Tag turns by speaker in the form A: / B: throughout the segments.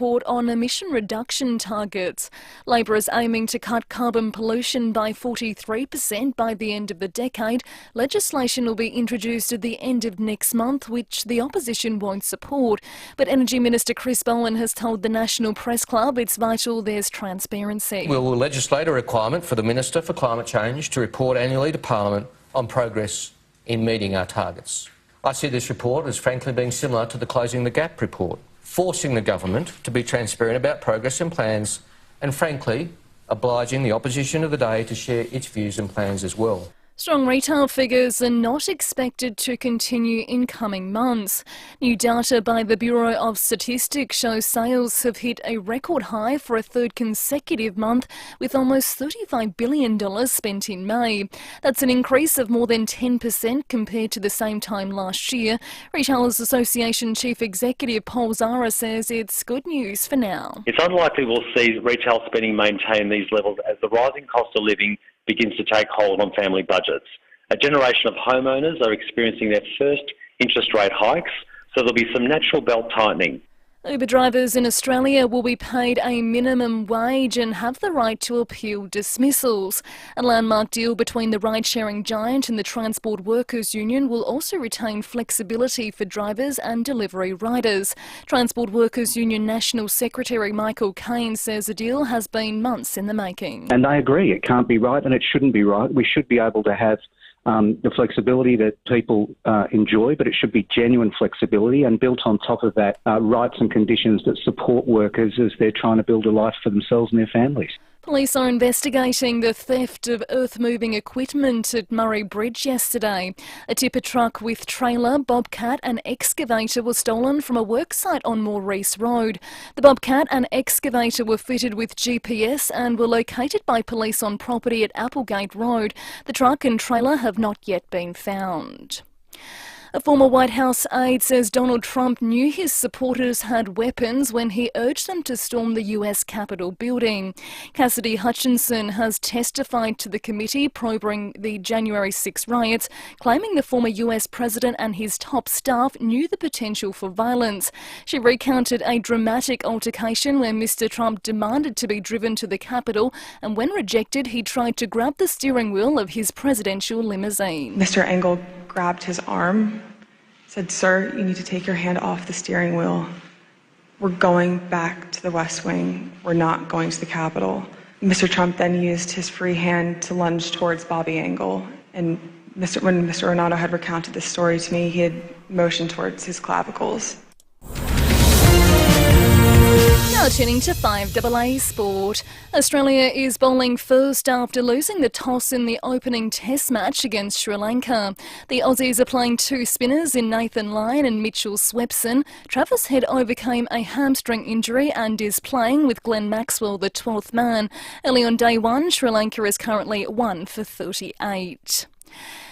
A: report on emission reduction targets. Labor is aiming to cut carbon pollution by 43% by the end of the decade. Legislation will be introduced at the end of next month, which the opposition won't support. But Energy Minister Chris Bowen has told the National Press Club it's vital there's transparency.
B: We will legislate a requirement for the Minister for Climate Change to report annually to Parliament on progress in meeting our targets. I see this report as frankly being similar to the Closing the Gap report, forcing the government to be transparent about progress and plans and frankly obliging the opposition of the day to share its views and plans as well.
A: Strong retail figures are not expected to continue in coming months. New data by the Bureau of Statistics shows sales have hit a record high for a third consecutive month, with almost $35 billion spent in May. That's an increase of more than 10% compared to the same time last year. Retailers Association Chief Executive Paul Zara says it's good news for now.
C: It's unlikely we'll see retail spending maintain these levels as the rising cost of living begins to take hold on family budgets. A generation of homeowners are experiencing their first interest rate hikes, so there'll be some natural belt tightening.
A: Uber drivers in Australia will be paid a minimum wage and have the right to appeal dismissals. A landmark deal between the ride-sharing giant and the Transport Workers Union will also retain flexibility for drivers and delivery riders. Transport Workers Union National Secretary Michael Cain says the deal has been months in the making.
D: And they agree it can't be right and it shouldn't be right. We should be able to have the flexibility that people enjoy, but it should be genuine flexibility and built on top of that rights and conditions that support workers as they're trying to build a life for themselves and their families.
A: Police are investigating the theft of earth-moving equipment at Murray Bridge yesterday. A tipper truck with trailer, bobcat and excavator was stolen from a worksite on Maurice Road. The bobcat and excavator were fitted with GPS and were located by police on property at Applegate Road. The truck and trailer have not yet been found. A former White House aide says Donald Trump knew his supporters had weapons when he urged them to storm the US Capitol building. Cassidy Hutchinson has testified to the committee probing the January 6 riots, claiming the former US president and his top staff knew the potential for violence. She recounted a dramatic altercation where Mr. Trump demanded to be driven to the Capitol, and when rejected, he tried to grab the steering wheel of his presidential limousine.
E: Mr. Engel grabbed his arm, said, "Sir, you need to take your hand off the steering wheel. We're going back to the West Wing. We're not going to the Capitol." Mr. Trump then used his free hand to lunge towards Bobby Engel. And when Mr. Renato had recounted this story to me, he had motioned towards his clavicles.
A: Now turning to FIVEaa Sport. Australia is bowling first after losing the toss in the opening test match against Sri Lanka. The Aussies are playing two spinners in Nathan Lyon and Mitchell Swepson. Travis Head overcame a hamstring injury and is playing with Glenn Maxwell, the 12th man. Early on day one, Sri Lanka is currently 1 for 38.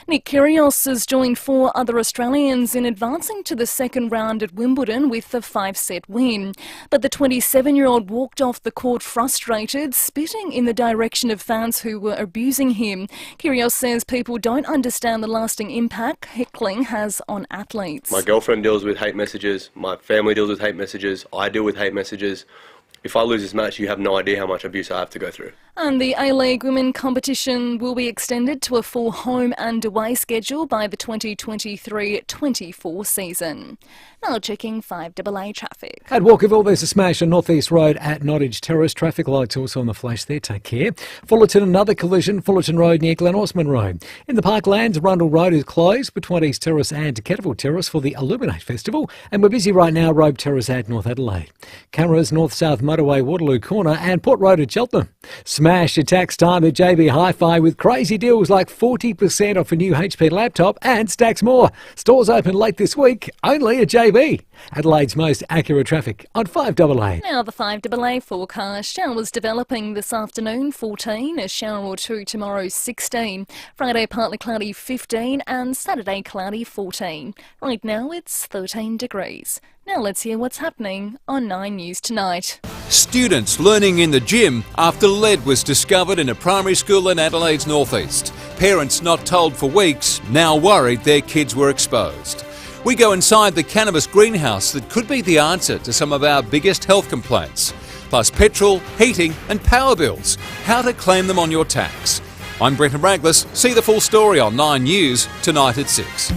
A: Nick Kyrgios has joined 4 other Australians in advancing to the second round at Wimbledon with a 5-set win. But the 27-year-old walked off the court frustrated, spitting in the direction of fans who were abusing him. Kyrgios says people don't understand the lasting impact heckling has on athletes.
F: My girlfriend deals with hate messages, my family deals with hate messages, I deal with hate messages. If I lose this match, you have no idea how much abuse I have to go through.
A: And the A-League women competition will be extended to a full home and away schedule by the 2023-24 season. Now checking FIVEaa traffic.
G: At Walkerville, there's a smash on North East Road at Nottage Terrace. Traffic lights also on the flash there. Take care. Fullerton, another collision. Fullerton Road near Glen Osmond Road. In the Parklands, Rundle Road is closed between East Terrace and Kettleville Terrace for the Illuminate Festival. And we're busy right now, Robe Terrace at North Adelaide. Cameras North-South Motorway, Waterloo Corner and Port Road at Cheltenham. Smash attacks time at JB Hi-Fi with crazy deals like 40% off a new HP laptop and stacks more. Stores open late this week, only at JB. Adelaide's most accurate traffic on FIVEaa.
A: Now the FIVEaa forecast. Showers developing this afternoon, 14. A shower or two tomorrow, 16. Friday partly cloudy, 15. And Saturday cloudy, 14. Right now it's 13 degrees. Now let's hear what's happening on 9 News Tonight.
H: Students learning in the gym after lead was discovered in a primary school in Adelaide's northeast. Parents not told for weeks, now worried their kids were exposed. we go inside the cannabis greenhouse that could be the answer to some of our biggest health complaints. Plus petrol, heating and power bills. How to claim them on your tax. I'm Brenton Raglis. See the full story on 9 News tonight at 6.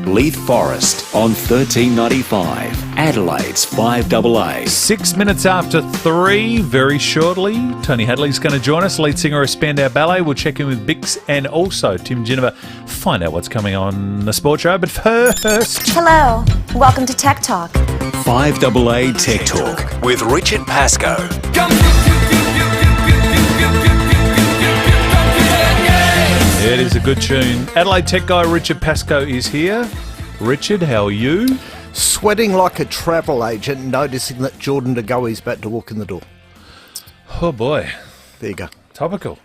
I: Leith Forest on 1395, Adelaide's 5AA.
J: 6 minutes after 3, very shortly, Tony Hadley's going to join us, lead singer of Spandau Ballet. We'll check in with Bix and also Tim Ginever, find out what's coming on the sports show. But first...
K: Hello, welcome to Tech Talk.
I: 5AA Tech Talk with Richard Pascoe.
J: It is a good tune. Adelaide Tech guy Richard Pascoe is here. Richard, how are you?
L: Sweating like a travel agent, noticing that Jordan De Goey's about to walk in the door.
J: Oh boy.
L: There you go.
J: Topical.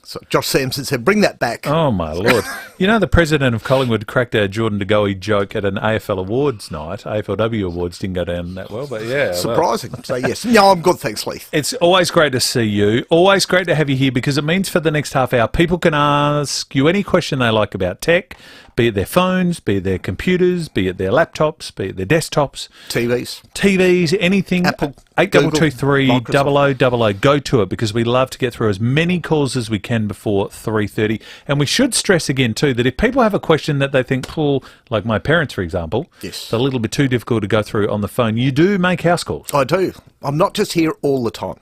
L: So Josh Sampson said, bring that back.
J: Oh my Lord. You know, the president of Collingwood cracked a Jordan De Goey joke at an AFL Awards night. AFLW Awards didn't go down that well, but yeah.
L: Surprising. So yes. No, I'm good, thanks, Leith.
J: It's always great to see you. Always great to have you here because it means for the next half hour, people can ask you any question they like about tech, be it their phones, be it their computers, be it their laptops, be it their desktops. TVs, anything.
L: Apple,
J: 8223 0000. Go to it because we love to get through as many calls as we can before 3:30. And we should stress again too that if people have a question that they think, like my parents, for example, it's a little bit too difficult to go through on the phone, you do make house calls.
L: I do. I'm not just here all the time.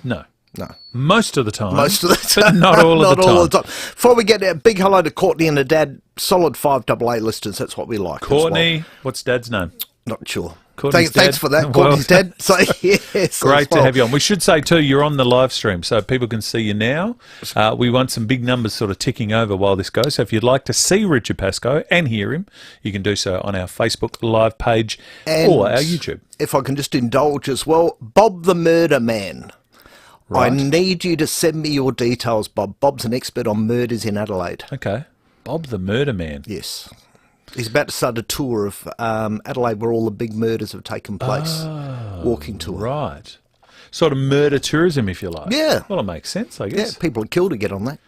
J: No.
L: No.
J: Most of the time.
L: Most of the time.
J: But not all of the time.
L: All the time. Before we get a big hello to Courtney and her dad, solid 5AA listeners, that's what we like.
J: Courtney, what's Dad's name?
L: Not sure.
J: Thanks
L: for that. Courtney's dad. So, yes.
J: Great to have you on. We should say too, you're on the live stream, so people can see you now. We want some big numbers sort of ticking over while this goes. So if you'd like to see Richard Pascoe and hear him, you can do so on our Facebook live page or our YouTube.
L: If I can just indulge as well, Bob the Murder Man. Right. I need you to send me your details, Bob. Bob's an expert on murders in Adelaide.
J: Okay. Bob the Murder Man.
L: Yes. He's about to start a tour of Adelaide where all the big murders have taken place. Walking tour.
J: Right. Sort of murder tourism, if you like.
L: Yeah.
J: Well, it makes sense, I guess.
L: Yeah, people are killed to get on that.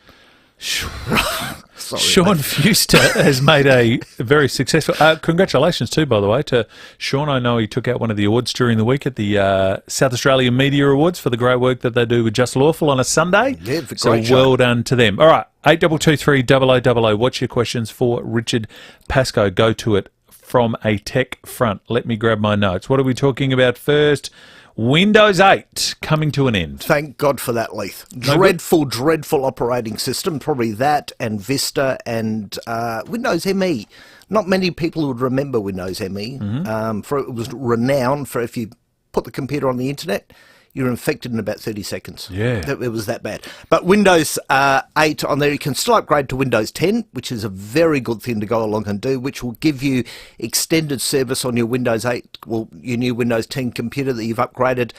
J: Sean Fuster has made a very successful... congratulations too, by the way, to Sean. I know he took out one of the awards during the week at the South Australian Media Awards for the great work that they do with Just Lawful on a Sunday.
L: Yeah,
J: so well done to them. All right, 8223 0000. What's your questions for Richard Pascoe? Go to it from a tech front. Let me grab my notes. What are we talking about first? Windows 8 coming to an end.
L: Thank God for that, Leith. Dreadful operating system. Probably that and Vista and Windows ME. Not many people would remember Windows ME. It was renowned for if you put the computer on the internet, you're infected in about 30 seconds.
J: Yeah.
L: It was that bad. But Windows 8 on there, you can still upgrade to Windows 10, which is a very good thing to go along and do, which will give you extended service on your Windows 8, your new Windows 10 computer that you've upgraded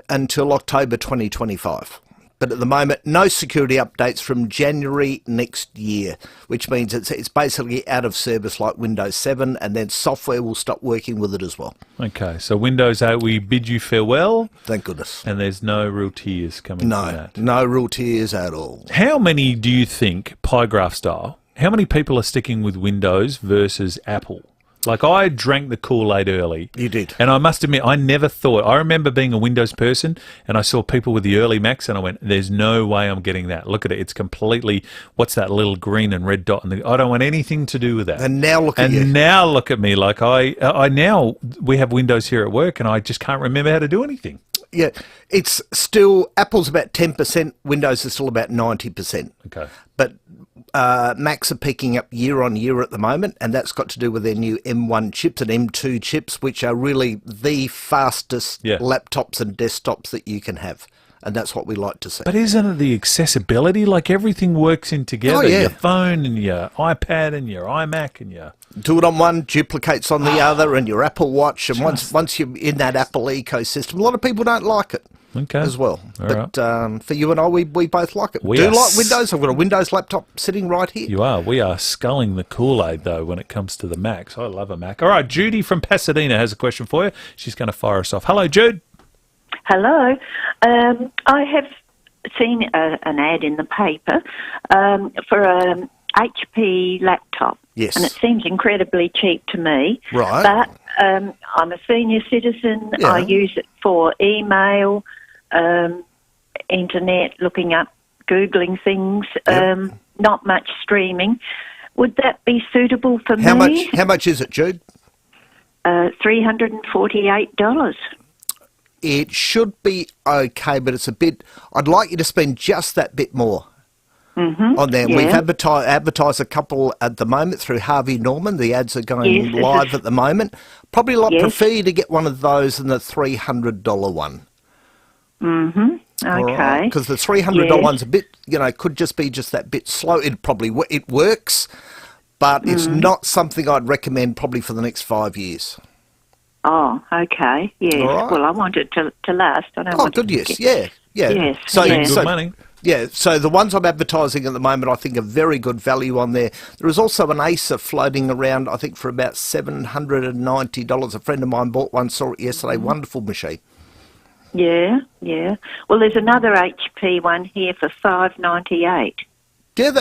L: until October 2025. But at the moment, no security updates from January next year, which means it's basically out of service like Windows 7, and then software will stop working with it as well.
J: Okay, so Windows 8, we bid you farewell.
L: Thank goodness.
J: And there's no real tears coming from that.
L: No real tears at all.
J: How many do you think, pie graph style, how many people are sticking with Windows versus Apple? Like, I drank the Kool-Aid early.
L: You did.
J: And I must admit, I never thought... I remember being a Windows person, and I saw people with the early Macs, and I went, there's no way I'm getting that. Look at it. It's completely... What's that little green and red dot? I don't want anything to do with that.
L: And now look at you.
J: And now look at me. Like, now we have Windows here at work, and I just can't remember how to do anything.
L: Yeah, it's still... Apple's about 10%, Windows is still about 90%.
J: Okay.
L: But Macs are picking up year on year at the moment, and that's got to do with their new M1 chips and M2 chips, which are really the fastest laptops and desktops that you can have. And that's what we like to see.
J: But isn't it the accessibility? Like, everything works in together.
L: Oh, yeah.
J: Your phone and your iPad and your iMac and your...
L: Do it on one, duplicates on the other, and your Apple Watch. And once you're in that Apple ecosystem, a lot of people don't like it.
J: Okay.
L: As well.
J: All
L: but
J: right.
L: For you and I, we both like it. We do like Windows. I've got a Windows laptop sitting right here.
J: You are. We are sculling the Kool-Aid, though, when it comes to the Macs. I love a Mac. All right, Judy from Pasadena has a question for you. She's going to fire us off. Hello, Jude.
M: Hello. I have seen an ad in the paper for HP laptop.
L: Yes.
M: And it seems incredibly cheap to me.
L: Right.
M: But I'm a senior citizen.
L: Yeah.
M: I use it for email, internet, looking up, Googling things, not much streaming. Would that be suitable for me?
L: How much is it, Jude?
M: $348.
L: It should be okay, but it's a bit... I'd like you to spend just that bit more on there.
M: Yeah.
L: We've advertised a couple at the moment through Harvey Norman. The ads are going live at the moment. Probably prefer you to get one of those than the $300 one.
M: Okay.
L: Because the $300 one's a bit, could just be just that bit slow. It works, but it's not something I'd recommend probably for the next 5 years.
M: Oh, okay. Yes.
L: All right.
M: Well, I want it to last. I don't want
L: good,
M: it
L: yes.
M: to get...
L: Yeah.
M: Yes.
L: So,
J: good money.
L: Yeah, so the ones I'm advertising at the moment, I think are very good value on there. There is also an Acer floating around, I think, for about $790. A friend of mine bought one, saw it yesterday. Wonderful machine.
M: Yeah. Well, there's another HP one here for $598.
L: Yeah,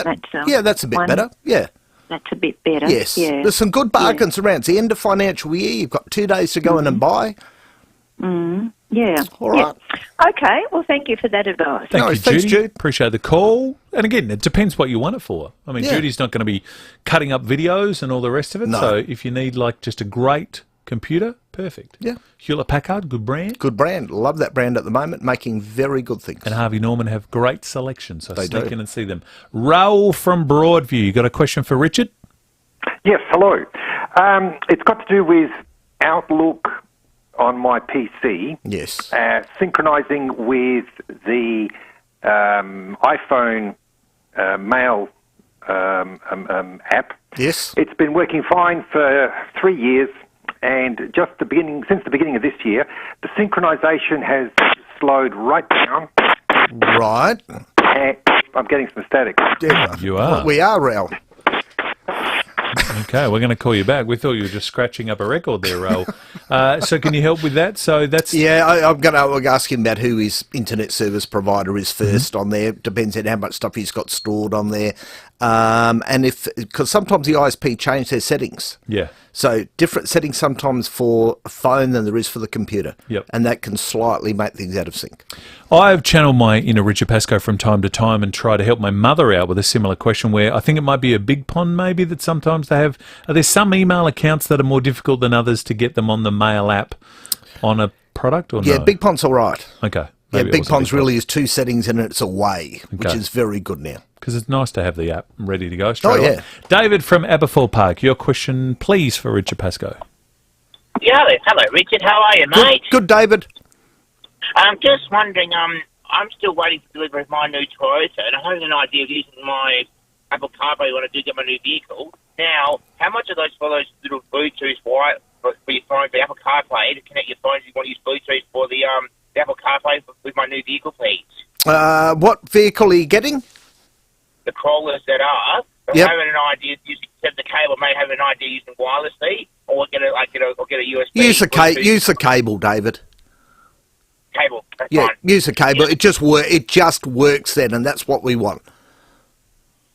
L: that's a bit better. Yeah.
M: That's a bit better.
L: Yes.
M: Yeah.
L: There's some good bargains around. It's the end of financial year. You've got 2 days to go in and buy.
M: Yeah.
L: All right.
M: Yeah. Okay. Well, thank you for that advice.
J: Thank you,
L: thanks,
J: Judy.
L: Jude.
J: Appreciate the call. And again, it depends what you want it for. I mean, Judy's not going to be cutting up videos and all the rest of it.
L: No.
J: So if you need just a great computer, perfect.
L: Yeah.
J: Hewlett-Packard, good brand.
L: Good brand. Love that brand at the moment, making very good things.
J: And Harvey Norman have great selection, so
L: They
J: sneak
L: do.
J: in and see them. Raoul from Broadview, you got a question for Richard?
N: Yes, hello. It's got to do with Outlook on my PC.
L: Yes.
N: Synchronizing with the iPhone mail app.
L: Yes.
N: It's been working fine for 3 years, and since the beginning of this year, the synchronization has slowed right down.
L: Right.
N: And I'm getting some static.
J: You are.
L: We are, Raoul.
J: Okay, we're going to call you back. We thought you were just scratching up a record there, Raoul. So can you help with that? So that's...
L: Yeah, I'm going to ask him about who his internet service provider is first on there. Depends on how much stuff he's got stored on there. And because sometimes the ISP change their settings.
J: Yeah.
L: So different settings sometimes for a phone than there is for the computer.
J: Yep.
L: And that can slightly make things out of sync.
J: I've channeled my inner Richard Pascoe from time to time and try to help my mother out with a similar question where I think it might be a big pond maybe that sometimes they have. Are there some email accounts that are more difficult than others to get them on the mail app on a product or no?
L: Yeah, Big Pond's all right.
J: Okay.
L: Yeah,
J: Maybe it
L: Big
J: wasn't
L: Pond's
J: Big Pond.
L: really is 2 settings and it's away, which
J: Okay.
L: is very good now.
J: Because it's nice to have the app ready to go straight
L: Oh, yeah.
J: away. David from Aberfoyle Park, your question, please, for Richard Pascoe.
O: Yeah, hello, Richard. How are you, mate?
L: Good, David.
O: I'm just wondering, I'm still waiting for delivery of my new Toyota, and I have an idea of using my Apple CarPlay when I do get my new vehicle. Now, how much are those for those little Bluetooth wire for your phone, for Apple CarPlay, to connect your phone if you want to use Bluetooth for the Apple CarPlay with my new vehicle, please?
L: What vehicle are you getting?
O: The crawlers that are. I'm
L: Yep.
O: having an idea using the cable. May have an idea using wirelessly, or get a USB.
L: Use the
O: Bluetooth
L: use the cable, David.
O: cable. That's
L: Yeah,
O: fine.
L: use the cable. It just works then, and that's what we want.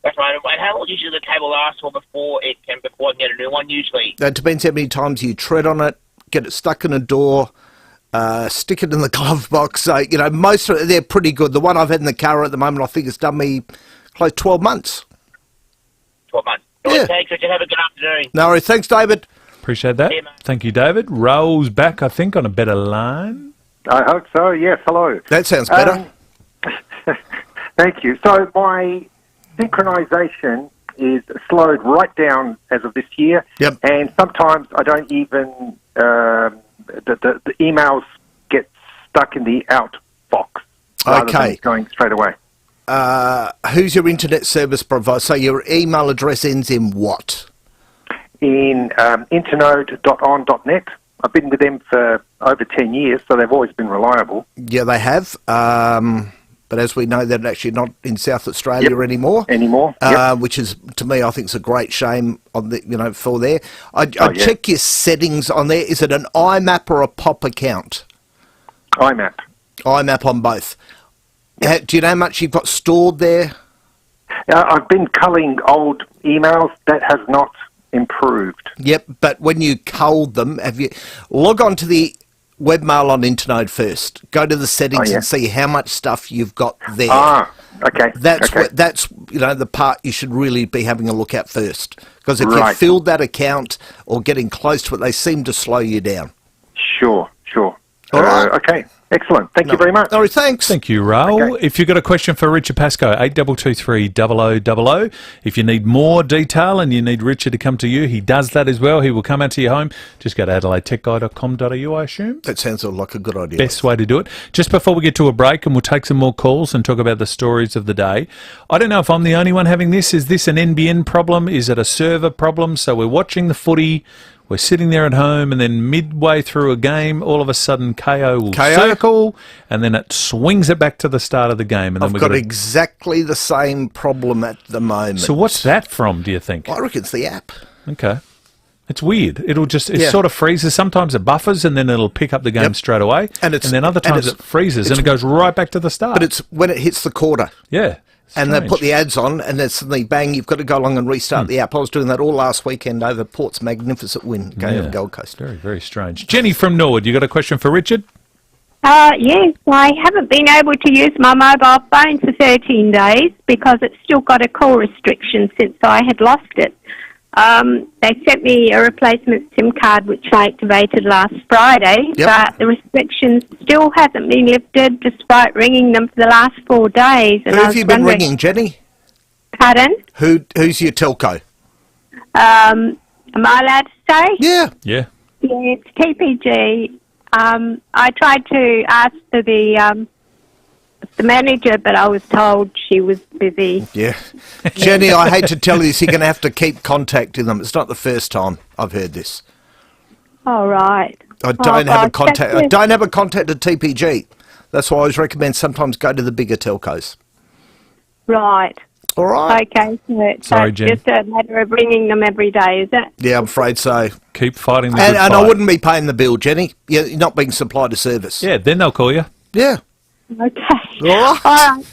O: That's right. And how long usually the cable lasts for before I can get a new one? Usually.
L: That depends how many times you tread on it, get it stuck in a door, stick it in the glove box. So most of it, they're pretty good. The one I've had in the car at the moment, I think it's done me close 12 months.
O: 12 months.
L: Yeah.
O: Thanks, Richard. Have a good afternoon.
L: No worries. Thanks, David.
J: Appreciate that.
O: Yeah, mate.
J: Thank you, David. Raoul's back, I think, on a better line.
N: I hope so. Yes, hello.
L: That sounds better.
N: Thank you. So my synchronization is slowed right down as of this year.
L: Yep.
N: And sometimes I don't even, the emails get stuck in the out box rather than going straight away.
L: Who's your internet service provider? So your email address ends in what?
N: In internode.on.net. I've been with them for over 10 years, so they've always been reliable.
L: Yeah, they have. But as we know, they're actually not in South Australia anymore. Which is, to me, I think it's a great shame on the, for there. I'd check your settings on there. Is it an IMAP or a POP account?
N: IMAP.
L: IMAP on both. Do you know how much you've got stored there?
N: I've been culling old emails. That has not improved.
L: Yep, but when you culled them, log on to the webmail on Internode first. Go to the settings and see how much stuff you've got there.
N: Okay.
L: That's the part you should really be having a look at first. Because if you filled that account or getting close to it, they seem to slow you down.
N: Sure.
L: All right.
N: Okay. Excellent. Thank you very much.
L: All right, thanks.
J: Thank you, Raoul.
N: Okay.
J: If you've got a question for Richard Pascoe, 8223 0000. If you need more detail and you need Richard to come to you, he does that as well. He will come out to your home. Just go to adelaidetechguy.com.au, I assume.
L: That sounds like a good idea.
J: Best way to do it. Just before we get to a break, and we'll take some more calls and talk about the stories of the day. I don't know if I'm the only one having this. Is this an NBN problem? Is it a server problem? So we're watching the footy. We're sitting there at home, and then midway through a game, all of a sudden KO will circle, and then it swings it back to the start of the game. And then
L: I've got exactly the same problem at the moment.
J: So what's that from, do you think?
L: I reckon it's the app.
J: Okay. It's weird. It sort of freezes. Sometimes it buffers, and then it'll pick up the game straight away. And then other times it freezes, and it goes right back to the start.
L: But it's when it hits the quarter.
J: Yeah.
L: And they put the ads on, and then suddenly, bang, you've got to go along and restart the app. I was doing that all last weekend over Port's magnificent win going over Gold Coast.
J: Very, very strange. Jenny from Norwood, you got a question for Richard?
P: Yes, I haven't been able to use my mobile phone for 13 days because it's still got a call restriction since I had lost it. They sent me a replacement SIM card which I activated last Friday, but the restrictions still hasn't been lifted despite ringing them for the last 4 days.
L: Who have you been ringing, Jenny?
P: Pardon?
L: Who's your telco?
P: Am I allowed to say?
L: Yeah.
J: Yeah.
P: Yeah, it's TPG. I tried to ask for the manager, but I was told she was busy.
L: Yeah. Jenny, I hate to tell you this, you're going to have to keep contacting them. It's not the first time I've heard this.
P: All right.
L: I don't have a contact. I don't have a contact at TPG. That's why I always recommend sometimes go to the bigger telcos.
P: Right.
L: All right.
P: Okay. So
J: Sorry,
P: it's
J: Jen.
P: just a matter of ringing them every day, is it?
L: Yeah, I'm afraid so.
J: Keep fighting the
L: and
J: good fight.
L: I wouldn't be paying the bill, Jenny. You're not being supplied a service.
J: Yeah, then they'll call you.
L: Yeah.
P: Okay.
L: All right.
P: All right.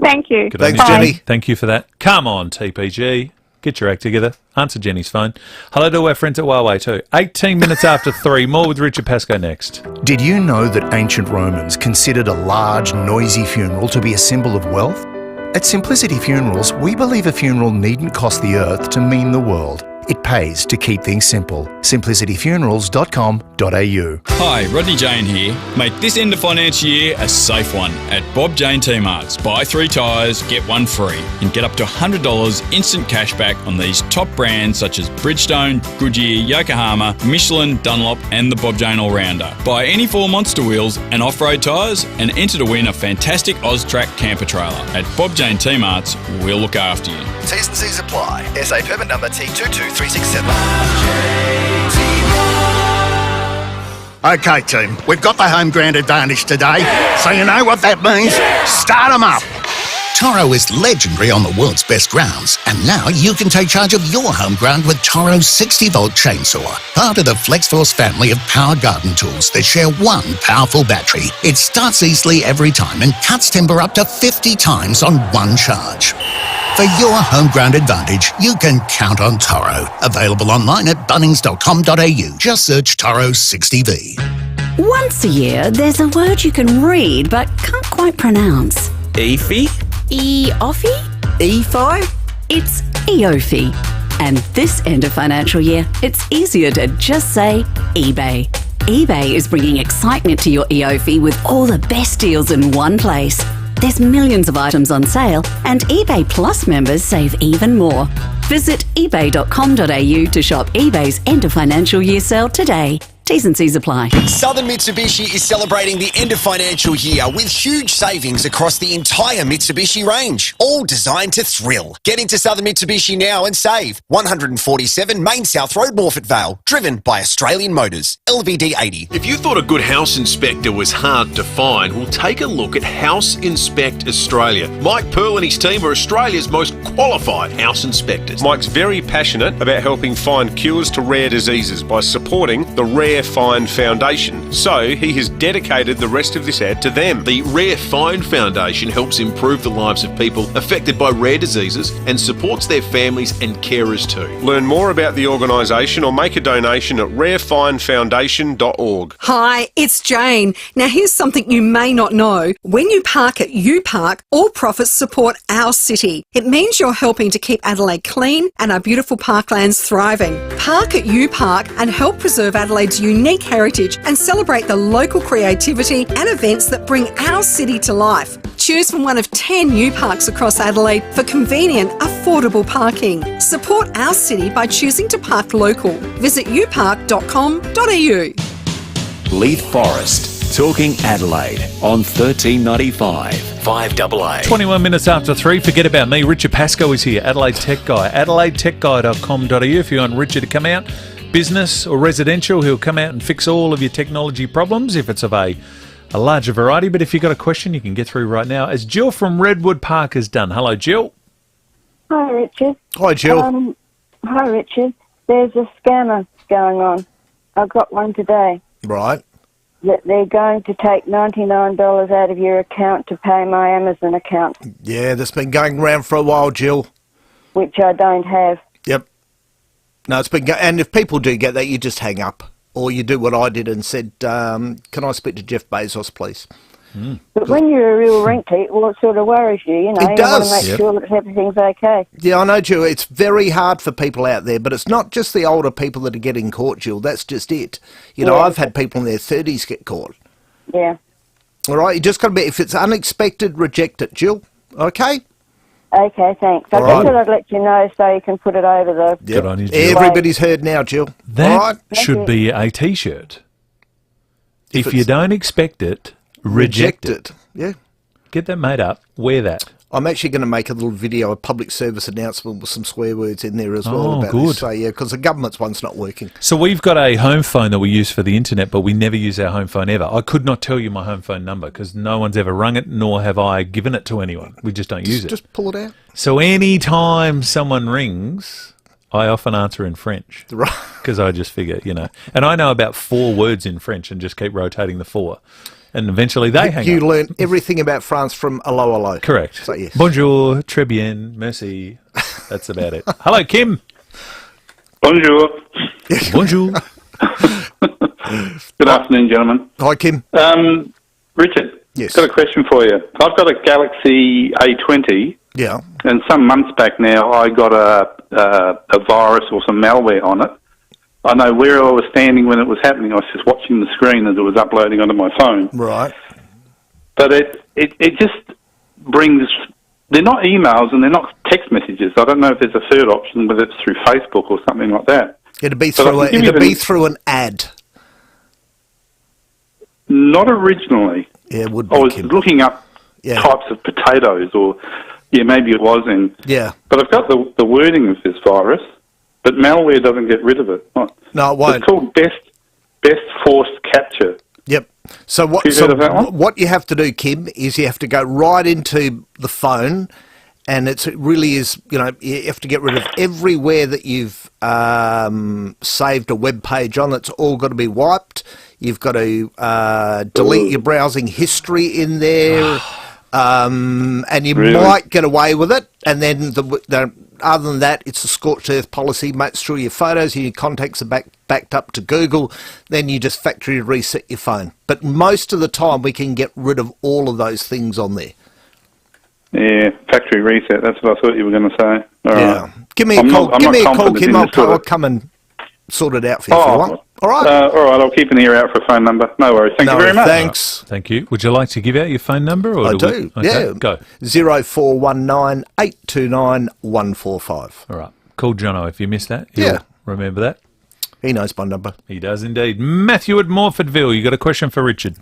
P: Thank you.
J: Good on
L: Thanks,
J: you,
L: Jenny.
J: Thank you for that. Come on, TPG. Get your act together. Answer Jenny's phone. Hello to our friends at Huawei too. 18 minutes after 3. More with Richard Pascoe next.
I: Did you know that ancient Romans considered a large, noisy funeral to be a symbol of wealth? At Simplicity Funerals, we believe a funeral needn't cost the earth to mean the world. It pays to keep things simple. simplicityfunerals.com.au.
Q: Hi, Rodney Jane here. Make this end of financial year a safe one at Bob Jane T-Marts. Buy 3 tyres, get 1 free and get up to $100 instant cash back on these top brands such as Bridgestone, Goodyear, Yokohama, Michelin, Dunlop and the Bob Jane All-Rounder. Buy any 4 Monster wheels and off-road tyres and enter to win a fantastic OzTrack camper trailer. At Bob Jane T-Marts, we'll look after you.
R: T's and C's apply. SA permit number T22367.
S: Okay, team, we've got the home ground advantage today, so you know what that means. Start 'em up.
T: Toro is legendary on the world's best grounds, and now you can take charge of your home ground with Toro's 60-volt chainsaw, part of the FlexForce family of power garden tools that share one powerful battery. It starts easily every time and cuts timber up to 50 times on one charge. For your home ground advantage, you can count on Toro. Available online at bunnings.com.au. Just search Toro 60V.
U: Once a year, there's a word you can read but can't quite pronounce.
V: Efi?
U: E-offie? E-fi? It's EOFI. And this end of financial year, it's easier to just say eBay. eBay is bringing excitement to your EOFI with all the best deals in one place. There's millions of items on sale, and eBay Plus members save even more. Visit ebay.com.au to shop eBay's end of financial year sale today. T's and C's apply.
W: Southern Mitsubishi is celebrating the end of financial year with huge savings across the entire Mitsubishi range, all designed to thrill. Get into Southern Mitsubishi now and save. 147 Main South Road, Morfett Vale, driven by Australian Motors, LVD 80.
X: If you thought a good house inspector was hard to find, well, take a look at House Inspect Australia. Mike Pearl and his team are Australia's most qualified house inspectors.
Y: Mike's very passionate about helping find cures to rare diseases by supporting the rare
X: Rare Find Foundation, so he has dedicated the rest of this ad to them. The Rare Find Foundation helps improve the lives of people affected by rare diseases and supports their families and carers too. Learn more about the organisation or make a donation at rarefindfoundation.org.
B: Hi, it's Jane. Now here's something you may not know. When you park at UPark, all profits support our city. It means you're helping to keep Adelaide clean and our beautiful parklands thriving. Park at UPark and help preserve Adelaide's unique heritage and celebrate the local creativity and events that bring our city to life. Choose from one of 10 UParks across Adelaide for convenient, affordable parking. Support our city by choosing to park local. Visit upark.com.au.
C: Leith Forest, talking Adelaide on 1395 FIVEaa.
J: 21 minutes after 3, forget about me. Richard Pascoe is here, Adelaide Tech Guy. AdelaideTechGuy.com.au if you want Richard to come out, business or residential, he'll come out and fix all of your technology problems if it's of a larger variety. But if you've got a question, you can get through right now, as Jill from Redwood Park has done. Hello, Jill.
D: Hi, Richard.
L: Hi, Jill.
D: Hi, Richard. There's a scammer going on. I got one today.
L: Right.
D: That they're going to take $99 out of your account to pay my Amazon account.
L: Yeah, that's been going around for a while, Jill.
D: Which I don't have.
L: Yep. No, it's been and if people do get that, you just hang up. Or you do what I did and said, can I speak to Jeff Bezos, please?
D: But when you're a real wrinkly, well, it sort of worries you, you know.
L: It does.
D: You want to make sure that everything's okay.
L: Yeah, I know, Jill. It's very hard for people out there, but it's not just the older people that are getting caught, Jill. That's just it. You know, I've had people in their 30s get caught.
D: Yeah.
L: All right, you just got to be, if it's unexpected, reject it, Jill. Okay?
D: Okay, thanks. I just thought I'd let you know so you can put it over the...
J: Good on you, Jill.
L: Everybody's heard now, Jill.
J: That
L: All right?
J: should be a T-shirt. If you don't expect it, reject it.
L: Yeah.
J: Get that made up. Wear that.
L: I'm actually going to make a little video, a public service announcement with some swear words in there as well
J: Oh,
L: about
J: good.
L: this. So, yeah, because the government's one's not working.
J: So we've got a home phone that we use for the internet, but we never use our home phone ever. I could not tell you my home phone number because no one's ever rung it, nor have I given it to anyone. We just don't use it.
L: Just pull it out.
J: So any time someone rings, I often answer in French.
L: Right.
J: Because I just figure, you know. And I know about 4 words in French and just keep rotating the 4. And eventually they hang
L: You
J: up.
L: learn everything about France from Allo Allo.
J: Correct.
L: So, yes.
J: Bonjour, très bien, merci. That's about it. Hello, Kim.
V: Bonjour.
J: Bonjour.
V: Good afternoon, gentlemen.
L: Hi, Kim.
V: Richard.
L: Yes.
V: Got a question for you. I've got a Galaxy A20.
L: Yeah.
V: And some months back now, I got a virus or some malware on it. I know where I was standing when it was happening. I was just watching the screen as it was uploading onto my phone.
L: Right.
V: But it just brings... They're not emails and they're not text messages. I don't know if there's a third option, whether it's through Facebook or something like that.
L: It'd be
V: So
L: through
V: I can give you
L: through an ad.
V: Not originally.
L: Yeah, it would be.
V: I was looking up types of potatoes or... Yeah, maybe it was in.
L: Yeah.
V: But I've got the wording of this virus, but malware doesn't get rid of it.
L: No, it won't.
V: It's called best forced capture.
L: Yep. So what?
V: Have you heard of that one?
L: What you have to do, Kim, is you have to go right into the phone, and it really is. You know, you have to get rid of everywhere that you've saved a web page on. It's all got to be wiped. You've got to delete your browsing history in there. And you might get away with it, and then other than that, it's a scorched earth policy. Make sure your photos and your contacts are backed up to Google. Then you just factory reset your phone. But most of the time, we can get rid of all of those things on there.
V: Yeah, factory reset. That's what I thought you were going to say. All right.
L: Give me a call. Give me a call, Kim. I'll come and sort it out for you if you want. All right.
V: All right. I'll keep an ear out for a phone number. No worries. Thank you very much.
L: Thanks.
J: Thank you. Would you like to give out your phone number? Or
L: I do.
J: Okay,
L: Yeah.
J: Go.
L: 0419 829 145.
J: All right. Call Jono if you missed that.
L: Yeah.
J: Remember that?
L: He knows my number.
J: He does indeed. Matthew at Morfordville, you got a question for Richard?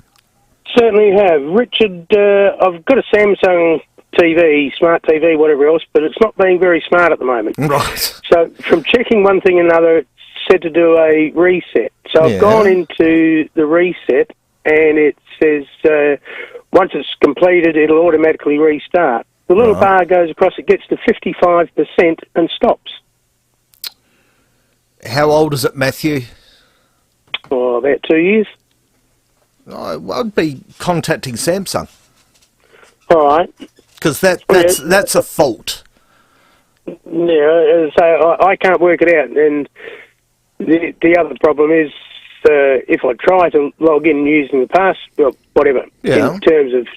Y: Certainly have. Richard, I've got a Samsung TV, smart TV, whatever else, but it's not being very smart at the moment.
L: Right.
Y: So from checking one thing and another, it's said to do a reset. So I've gone into the reset and it says once it's completed, it'll automatically restart. The little bar goes across, it gets to 55% and stops.
L: How old is it, Matthew?
Y: for about 2 years.
L: I'd be contacting Samsung.
Y: All right.
L: Because that's a fault.
Y: Yeah, so I can't work it out. And the other problem is if I try to log in using the in terms of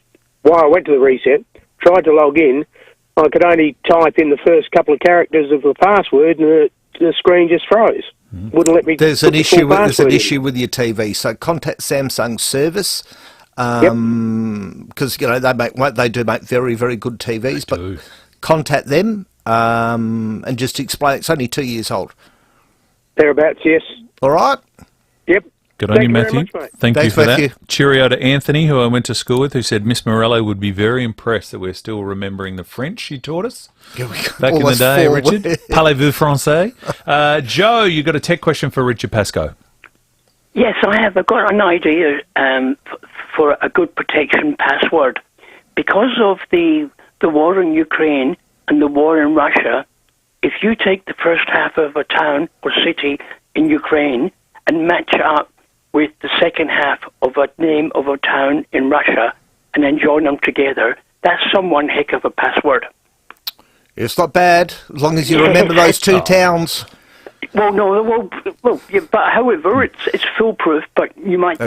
Y: why I went to the reset, tried to log in, I could only type in the first couple of characters of the password and the screen just froze. Wouldn't let me.
L: There's an issue with your TV. So contact Samsung service because they do make very, very good TVs. But contact them and just explain. It's only 2 years old.
Y: Thereabouts, yes.
L: All right.
Y: Yep.
J: Good on you, Matthew. Thank you for
L: Matthew.
J: that. Cheerio to Anthony, who I went to school with, who said Miss Morello would be very impressed that we're still remembering the French she taught us back in the day, Richard. Parlez-vous français? Joe, you got a tech question for Richard Pascoe.
A: Yes, I have. I've got an idea for a good protection password. Because of the war in Ukraine and the war in Russia, if you take the first half of a town or city in Ukraine and match up with the second half of a name of a town in Russia and then join them together, that's some one heck of a password.
L: It's not bad, as long as you remember those two towns.
A: Well, yeah, but however, it's foolproof. But you might I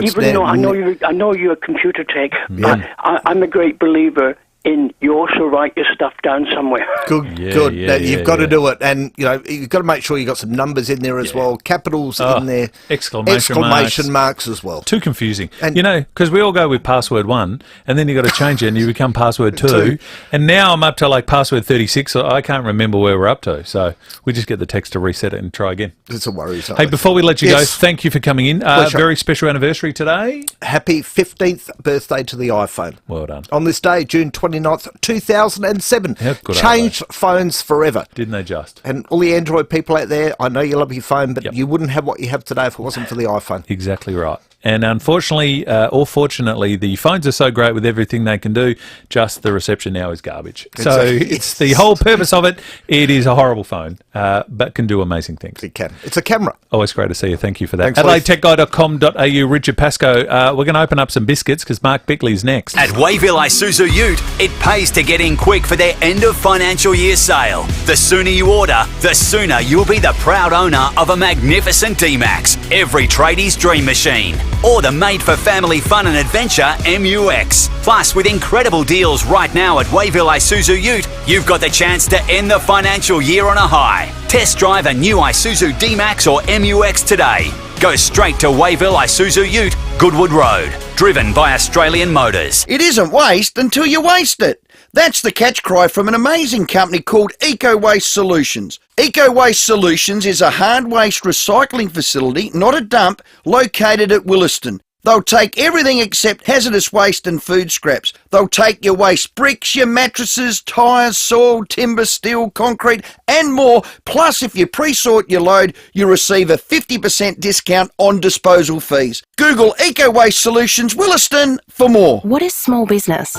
A: know you're a computer tech, but I'm a great believer in you also write your stuff down somewhere.
L: Good. You've got to do it, and you've got to make sure you got some numbers in there as well, capitals in there, exclamation marks as well.
J: Too confusing, and because we all go with password 1, and then you got to change it, and you become password 2, and now I'm up to like password 36. So I can't remember where we're up to, so we just get the text to reset it and try again.
L: It's a worry.
J: Hey, before we let you go, thank you for coming in. Very special anniversary today.
L: Happy 15th birthday to the iPhone.
J: Well done.
L: On this day, June 29th, 2007. Changed phones forever.
J: Didn't they just?
L: And all the Android people out there, I know you love your phone, but you wouldn't have what you have today if it wasn't for the iPhone.
J: Exactly right. And unfortunately, or fortunately, the phones are so great with everything they can do, just the reception now is garbage. So it's the whole purpose of it. It is a horrible phone, but can do amazing things.
L: It can. It's a camera.
J: Always great to see you. Thank you for that.
L: Thanks,
J: AdelaideTechGuide.com.au, Richard Pascoe. We're going to open up some biscuits because Mark Bickley's next.
E: At Wayville Isuzu Ute, it pays to get in quick for their end of financial year sale. The sooner you order, the sooner you'll be the proud owner of a magnificent D-Max, every tradie's dream machine, or the made-for-family fun and adventure MUX. Plus, with incredible deals right now at Wayville Isuzu Ute, you've got the chance to end the financial year on a high. Test drive a new Isuzu D-Max or MUX today. Go straight to Wayville Isuzu Ute, Goodwood Road. Driven by Australian Motors.
F: It isn't waste until you waste it. That's the catch cry from an amazing company called Eco Waste Solutions. Eco Waste Solutions is a hard waste recycling facility, not a dump, located at Williston. They'll take everything except hazardous waste and food scraps. They'll take your waste bricks, your mattresses, tyres, soil, timber, steel, concrete and more. Plus, if you pre-sort your load, you receive a 50% discount on disposal fees. Google Eco Waste Solutions Williston for more.
K: What is small business?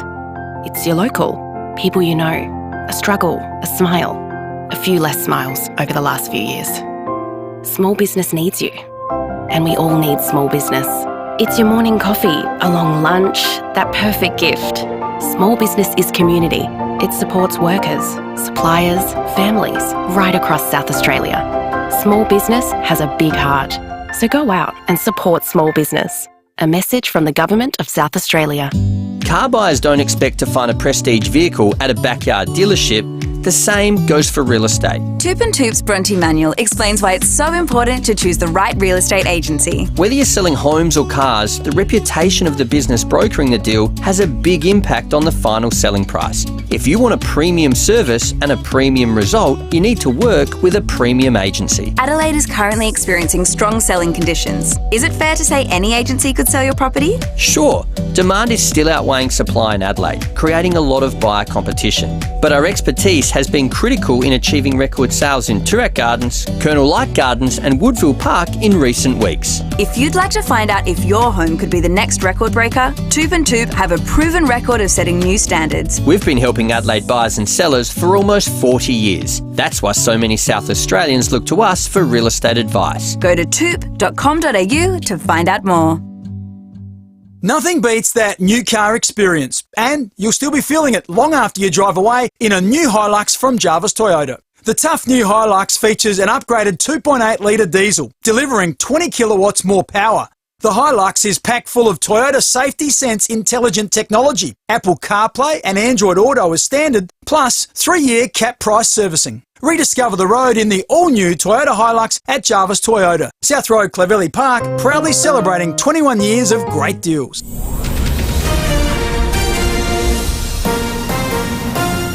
K: It's your local, people you know, a struggle, a smile, a few less smiles over the last few years. Small business needs you, and we all need small business. It's your morning coffee, a long lunch, that perfect gift. Small business is community. It supports workers, suppliers, families right across South Australia. Small business has a big heart, so go out and support small business. A message from the Government of South Australia.
G: Car buyers don't expect to find a prestige vehicle at a backyard dealership. The same goes for real estate.
H: Toop and Toop's Bronte Manual explains why it's so important to choose the right real estate agency.
G: Whether you're selling homes or cars, the reputation of the business brokering the deal has a big impact on the final selling price. If you want a premium service and a premium result, you need to work with a premium agency.
H: Adelaide is currently experiencing strong selling conditions. Is it fair to say any agency could sell your property?
G: Sure, demand is still outweighing supply in Adelaide, creating a lot of buyer competition. But our expertise has been critical in achieving record sales in Toorak Gardens, Colonel Light Gardens and Woodville Park in recent weeks.
H: If you'd like to find out if your home could be the next record breaker, Toop and Toop have a proven record of setting new standards.
G: We've been helping Adelaide buyers and sellers for almost 40 years. That's why so many South Australians look to us for real estate advice.
H: Go to toop.com.au to find out more.
I: Nothing beats that new car experience, and you'll still be feeling it long after you drive away in a new Hilux from Jarvis Toyota. The tough new Hilux features an upgraded 2.8 litre diesel, delivering 20 kilowatts more power. The Hilux is packed full of Toyota Safety Sense intelligent technology, Apple CarPlay and Android Auto as standard, plus 3-year cap price servicing. Rediscover the road in the all-new Toyota Hilux at Jarvis Toyota. South Road, Clovelly Park, proudly celebrating 21 years of great deals.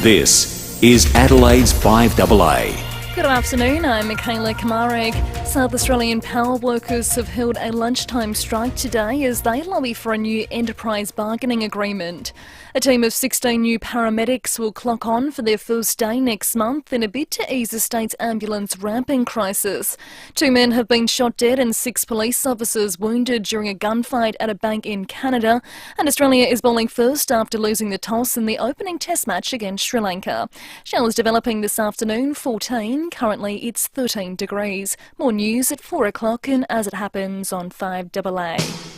C: This is Adelaide's 5AA.
M: Good afternoon, I'm Michaela Kamarek. South Australian power workers have held a lunchtime strike today as they lobby for a new enterprise bargaining agreement. A team of 16 new paramedics will clock on for their first day next month in a bid to ease the state's ambulance ramping crisis. 2 men have been shot dead and 6 police officers wounded during a gunfight at a bank in Canada, and Australia is bowling first after losing the toss in the opening test match against Sri Lanka. Showers developing this afternoon, 14. Currently it's 13 degrees. More news at 4 o'clock and as it happens on 5AA.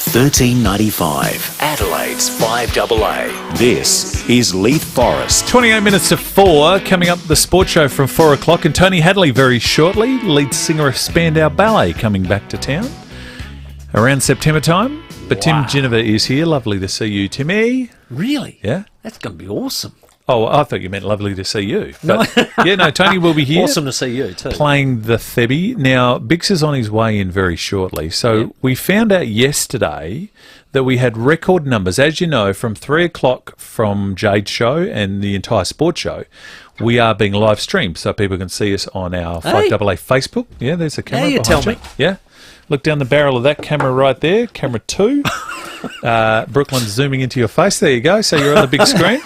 C: 1395, Adelaide's 5AA. This is Leith Forest.
J: 28 minutes to 4, coming up the sports show from 4 o'clock, and Tony Hadley very shortly, lead singer of Spandau Ballet, coming back to town around September time. But
N: Wow.
J: Tim Ginever is here. Lovely to see you, Timmy.
N: Really?
J: Yeah.
N: That's going to be awesome.
J: Oh, I thought you meant lovely to see you. But Tony will be here.
N: Awesome to see you too.
J: Playing the Thebby. Now, Bix is on his way in very shortly. So we found out yesterday that we had record numbers. As you know, from 3 o'clock from Jade's show and the entire sports show, we are being live streamed so people can see us on our 5AA Facebook. Yeah, there's a camera behind
N: tell
J: you.
N: me.
J: Yeah. Look down the barrel of that camera right there, camera 2. Brooklyn's zooming into your face. There you go. So you're on the big screen.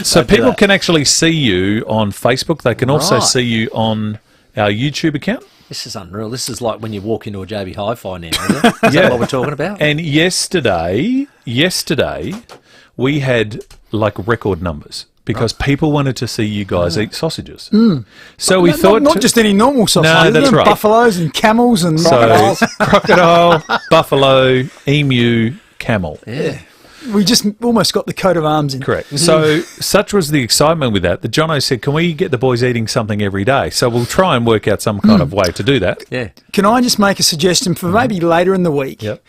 J: So people can actually see you on Facebook. They can also see you on our YouTube account.
N: This is unreal. This is like when you walk into a JB Hi-Fi now, isn't it? Is that what we're talking about?
J: And yesterday, we had like record numbers. Because people wanted to see you guys eat sausages. So we thought...
I: Not just any normal sausages.
J: No, that's right.
I: Buffaloes and camels and crocodiles.
J: Crocodile, buffalo, emu, camel.
I: Yeah. We just almost got the coat of arms in.
J: Correct. So such was the excitement with that Jono said, can we get the boys eating something every day? So we'll try and work out some kind of way to do that.
N: Yeah.
I: Can I just make a suggestion for maybe later in the week?
J: Yep.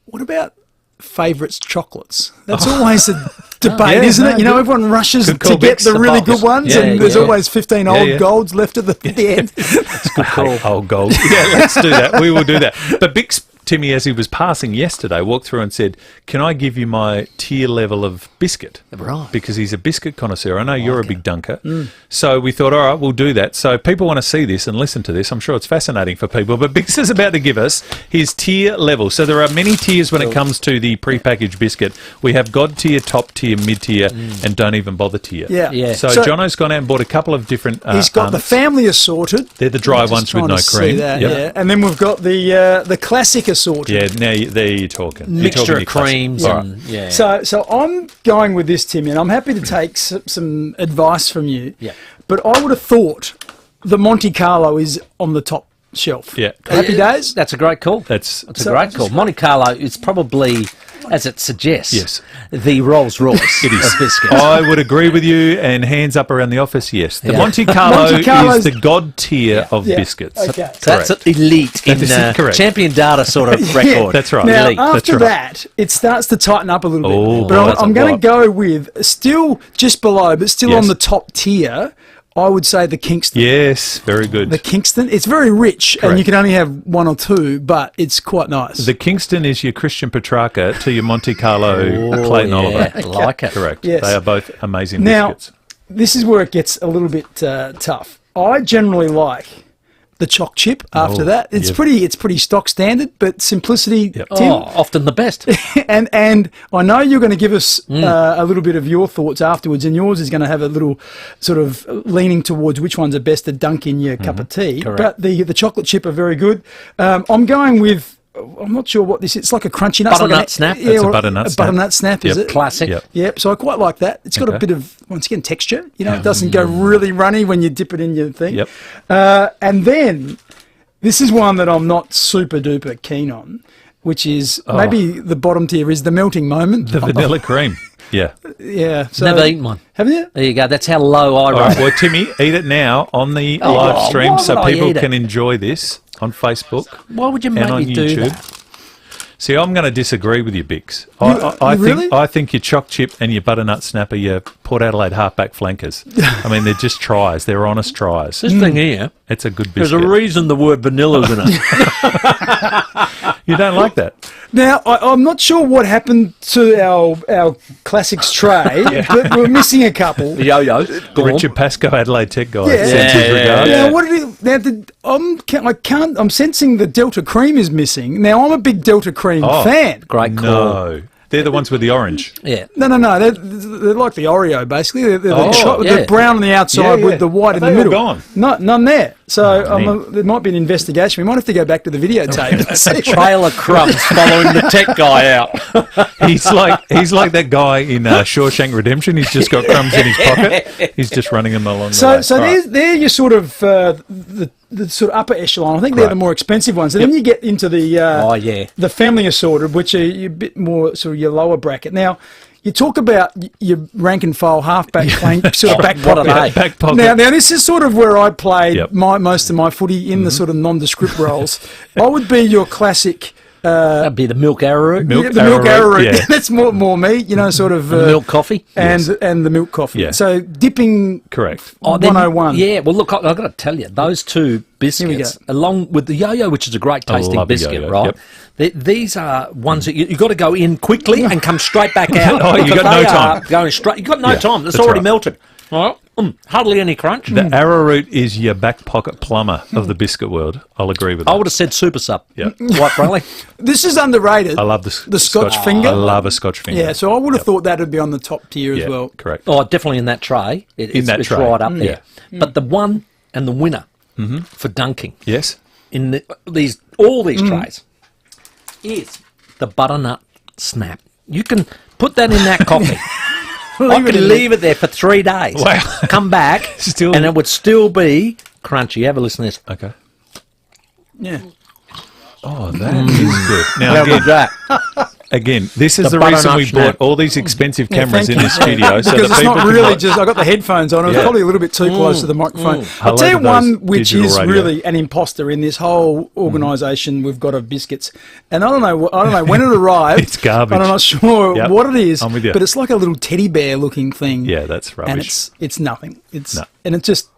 I: What about favourites chocolates? That's always a debate, isn't it? You know, everyone rushes to get the really good ones, and there's always 15 old golds left at the end.
J: That's a good call. Old gold. Yeah, let's do that. We will do that. But Bix, Timmy, as he was passing yesterday, walked through and said, can I give you my tier level of biscuit?
N: Right.
J: Because he's a biscuit connoisseur. I know you're a big dunker. So we thought, all right, we'll do that. So people want to see this and listen to this. I'm sure it's fascinating for people. But Bix is about to give us his tier level. So there are many tiers when it comes to the prepackaged biscuit. We have God tier, top tier, mid tier, and don't even bother tier.
I: Yeah.
J: So Jono's gone out and bought a couple of different
I: He's got the family assorted.
J: They're the dry ones with no cream.
I: Yeah. And then we've got the classic assorted.
J: Yeah, now there you're talking.
N: Mixture
J: you're
N: of creams.
I: So I'm going with this, Timmy, and I'm happy to take some advice from you.
N: Yeah.
I: But I would have thought the Monte Carlo is on the top shelf.
J: Yeah.
I: Happy days?
N: That's a great call.
J: That's
N: a great call. Monte Carlo is probably, as it suggests,
J: yes,
N: the Rolls Royce of biscuits.
J: I would agree with you, and hands up around the office, yes. The Monte Carlo is the God tier of biscuits.
I: Okay.
N: So that's elite in champion data sort of record.
J: That's right.
I: Now,
J: elite.
I: after that, it starts to tighten up a little
J: Oh,
I: bit. But I'm going to go with still just below, but still on the top tier. I would say the Kingston.
J: Yes, very good.
I: The Kingston. It's very rich, and you can only have one or two, but it's quite nice.
J: The Kingston is your Christian Petrarca to your Monte Carlo Clayton Oliver.
N: I like it.
J: Correct.
I: Yes.
J: They are both amazing
I: now,
J: biscuits.
I: This is where it gets a little bit tough. I generally like the choc chip after that. It's pretty stock standard, but simplicity, Tim.
N: Often the best.
I: and I know you're going to give us a little bit of your thoughts afterwards, and yours is going to have a little sort of leaning towards which ones are best to dunk in your cup of tea.
N: Correct.
I: But the chocolate chip are very good. I'm going with, I'm not sure what this is. It's like a crunchy nut.
N: Butternut snap.
I: Yeah,
J: It's a butternut snap.
I: Butternut snap, is it?
N: Classic.
I: Yep. So I quite like that. It's got a bit of, once again, texture. You know, it doesn't go really runny when you dip it in your thing.
J: Yep.
I: And then, this is one that I'm not super duper keen on, which is maybe the bottom tier is the melting moment.
J: The vanilla cream. Yeah.
I: Yeah. So,
N: Never eaten one.
I: Haven't you?
N: There you go. That's how low I rate.
J: All right, well, Timmy, eat it now on the live stream
N: why
J: so
N: would I
J: people
N: eat it?
J: can enjoy this on Facebook.
N: Why would you
J: and
N: make
J: on
N: me
J: YouTube.
N: do that?
J: See, I'm going to disagree with you, Bix. I think your choc chip and your butternut snap are your Port Adelaide halfback flankers. I mean, they're just tries. They're honest tries.
N: This thing here,
J: it's a good
N: there's
J: biscuit.
N: a reason the word vanilla's in it.
J: You don't like that?
I: Now, I'm not sure what happened to our classics tray, but we're missing a couple.
N: The yo-yo.
J: Richard Pascoe, Adelaide Tech guy.
I: Yeah.
J: Sends his regards.
I: Now, what did it? Now, I'm sensing the Delta Cream is missing. Now, I'm a big Delta Cream fan.
N: Great call.
J: No. They're the ones with the orange.
N: Yeah.
I: No. They're like the Oreo, basically. They're
J: Oh,
I: they're brown on the outside with the white in the middle.
J: Gone?
I: None there. So there might be an investigation. We might have to go back to the videotape. and see
N: Trail of crumbs following the tech guy out.
J: He's like that guy in Shawshank Redemption. He's just got crumbs in his pocket. He's just running them along the way.
I: So they're your sort of the sort of upper echelon. I think they're the more expensive ones. And then you get into the family assorted, which are a bit more sort of your lower bracket. Now, you talk about your rank and file halfback flank sort of back pocket.
J: Back pocket.
I: Now, this is sort of where I played most of my footy in the sort of nondescript roles. I would be your classic.
N: That'd be the milk arrowroot.
I: The milk arrowroot. Yeah. That's more me, you know, sort of.
N: Milk coffee.
I: And the milk coffee.
J: Yeah.
I: So dipping.
J: Correct.
I: 101.
N: Yeah, well, look, I've got to tell you, those two biscuits, along with the yo-yo, which is a great tasting biscuit,
J: yo-yo.
N: right? These are ones that you've got to go in quickly and come straight back out.
J: You got no time.
N: Going straight. You've got no time. It's
J: that's
N: already
J: right.
N: melted. All right. Hardly any crunch.
J: The arrowroot is your back pocket plumber of the biscuit world. I'll agree with that.
N: I would have said super sub.
J: Yeah.
N: Quite frankly.
I: This is underrated.
J: I love the
I: Scotch finger.
J: I love a Scotch finger.
I: Yeah, so I would have thought that would be on the top tier as well.
J: Correct.
N: Oh, definitely in that tray. It's
J: tray.
N: right up there. But the one and the winner for dunking
J: Yes.
N: in all these trays is the butternut snap. You can put that in that coffee. I could leave it there for 3 days.
J: Wow.
N: Come back, and it would still be crunchy. Have a listen to this.
J: Okay.
I: Yeah.
J: Oh, that is good. Now,
N: How good's that?
J: Again, this is
N: The
J: the reason
N: butternut
J: we
N: snap.
J: bought all these expensive cameras
I: thank
J: in
I: you.
J: the studio. So
I: Because
J: that
I: it's
J: people
I: not
J: can
I: really
J: watch.
I: just, I got the headphones on, it was
J: Yeah.
I: probably a little bit too close to the microphone. I'll
J: Hello
I: tell you
J: to
I: one
J: those
I: which
J: digital
I: is
J: radio.
I: really an imposter in this whole organisation we've got of biscuits. And I don't know when it arrived.
J: It's garbage.
I: And I'm not sure
J: Yep.
I: what it is,
J: I'm with you.
I: but it's like a little teddy bear looking thing.
J: Yeah, that's rubbish.
I: And it's nothing.
J: No.
I: And it just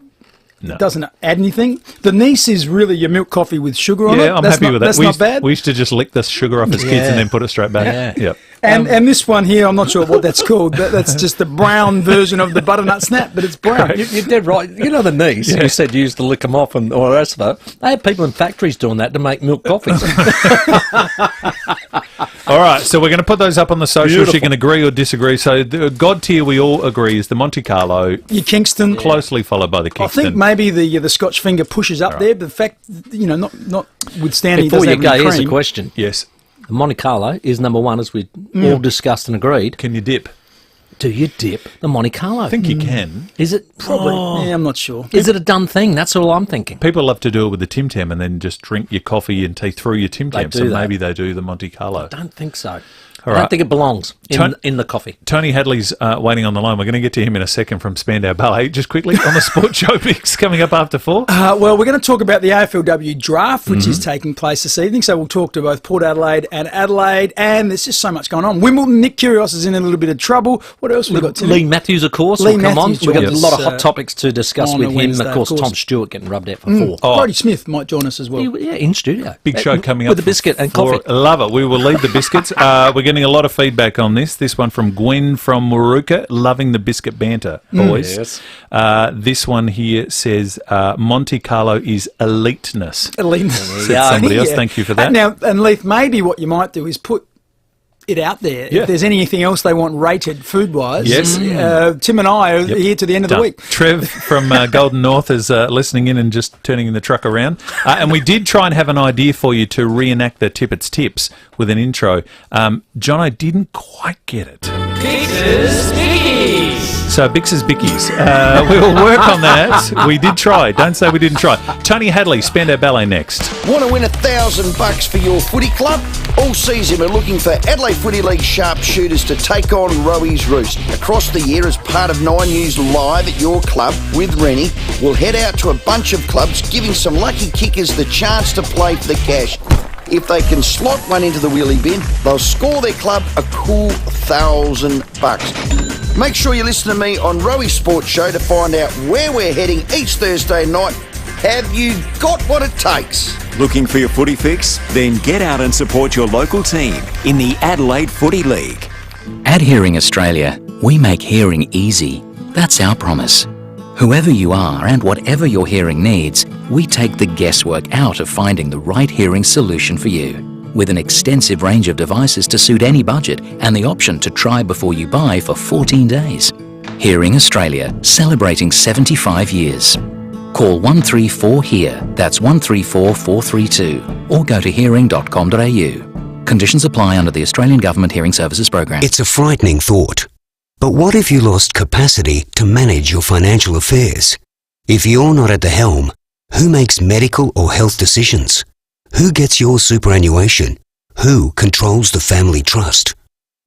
J: No.
I: doesn't add anything. The niece is really your milk coffee with sugar on it.
J: Yeah, I'm
I: That's
J: happy
I: not-
J: with that.
I: That's
J: we
I: not
J: used,
I: bad.
J: We used to just lick the sugar off as kids and then put it straight back.
N: Yeah.
J: Yep.
I: And this one here, I'm not sure what that's called. That's just the brown version of the butternut snap, but it's brown.
N: You're dead right. You know the niece you said you used to lick them off and all the rest of it. They have people in factories doing that to make milk coffees.
J: All right, so we're going to put those up on the socials.
N: Beautiful.
J: You can agree or disagree. So the God tier, we all agree, is the Monte Carlo,
I: Your Kingston.
J: closely followed by the
I: I
J: Kingston.
I: think maybe the Scotch finger pushes up there, but the fact, not withstanding
N: Before
I: it
N: you
I: doesn't
N: go,
I: have any
N: here's a
I: cream.
N: question.
J: Yes.
N: The Monte Carlo is number one, as we all discussed and agreed.
J: Can you dip?
N: Do you dip the Monte Carlo?
J: I think you can.
N: Is it?
I: Probably.
N: Oh.
I: Yeah, I'm not sure.
N: Is it a done thing? That's all I'm thinking.
J: People love to do it with the Tim Tam and then just drink your coffee and tea through your Tim Tam.
N: do
J: So
N: that.
J: maybe they do the Monte Carlo.
N: I don't think so.
J: All
N: I
J: right.
N: don't think it belongs in the coffee.
J: Tony Hadley's waiting on the line. We're going to get to him in a second from Spandau Ballet. Just quickly, on the Sport Show Mix coming up after 4.
I: Well, we're going to talk about the AFLW draft, which is taking place this evening. So we'll talk to both Port Adelaide and Adelaide, and there's just so much going on. Wimbledon, Nick Kyrgios is in a little bit of trouble. What else have we got, Tim?
N: Lee Matthews, of course,
I: Lee
N: will come on.
I: Matthews
N: We've got a
I: joins
N: lot of hot
I: us,
N: topics to discuss
I: on
N: with
I: a
N: him.
I: Wednesday,
N: Of course,
I: of course.
N: Tom Stewart getting rubbed out for 4.
I: Brody Smith might join us as well.
N: Yeah, in studio.
J: Big show coming up.
N: With a biscuit and
J: for-
N: coffee.
J: Love it. We will leave the biscuits. We're going getting a lot of feedback on this. This one from Gwen from Moorooka, loving the biscuit banter, boys.
N: Yes.
J: This one here says Monte Carlo is eliteness.
I: Eliteness.
J: Said somebody else. Thank you for that.
I: Now, and Leith, maybe what you might do is put it out there.
J: Yeah.
I: If there's anything else they want rated food-wise,
J: Yes.
I: Tim and I are here to the end of the week.
J: Trev from Golden North is listening in and just turning the truck around. And we did try and have an idea for you to reenact the Tippett's Tips with an intro. John, I didn't quite get it.
O: Bix's Bickies.
J: So Bix's Bickies. We'll work on that. We did try. Don't say we didn't try. Tony Hadley, Spandau Ballet next.
F: Want to win $1,000 for your footy club? All season we're looking for Adelaide Footy League sharpshooters to take on Rowies Roost. Across the year, as part of 9 News Live at your club with Rennie, we'll head out to a bunch of clubs, giving some lucky kickers the chance to play for the cash. If they can slot one into the wheelie bin, they'll score their club a cool $1,000. Make sure you listen to me on Rowie Sports Show to find out where we're heading each Thursday night. Have you got what it takes?
C: Looking for your footy fix? Then get out and support your local team in the Adelaide Footy League.
P: At Hearing Australia, we make hearing easy. That's our promise. Whoever you are and whatever your hearing needs, we take the guesswork out of finding the right hearing solution for you. With an extensive range of devices to suit any budget and the option to try before you buy for 14 days. Hearing Australia, celebrating 75 years. Call 134-HEAR, that's 134-432, or go to hearing.com.au. Conditions apply under the Australian Government Hearing Services Program.
Q: It's a frightening thought. But what if you lost capacity to manage your financial affairs? If you're not at the helm, who makes medical or health decisions? Who gets your superannuation? Who controls the family trust?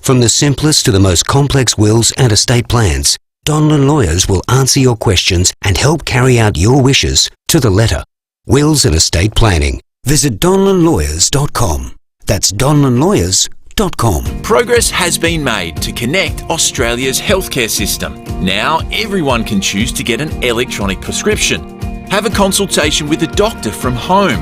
Q: From the simplest to the most complex wills and estate plans, Donlan Lawyers will answer your questions and help carry out your wishes to the letter. Wills and estate planning. Visit donlanlawyers.com. That's donlanlawyers.com.
R: Progress has been made to connect Australia's healthcare system. Now everyone can choose to get an electronic prescription, have a consultation with a doctor from home,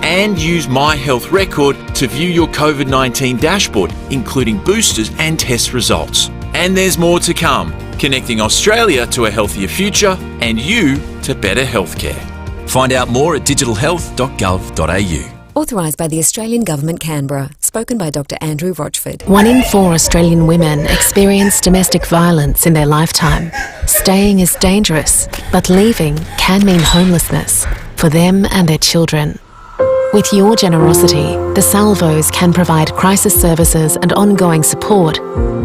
R: and use My Health Record to view your COVID-19 dashboard, including boosters and test results. And there's more to come, connecting Australia to a healthier future and you to better healthcare. Find out more at digitalhealth.gov.au.
S: Authorised by the Australian Government, Canberra. Spoken by Dr. Andrew Rochford.
K: 1 in 4 Australian women experience domestic violence in their lifetime. Staying is dangerous, but leaving can mean homelessness for them and their children. With your generosity, the Salvos can provide crisis services and ongoing support,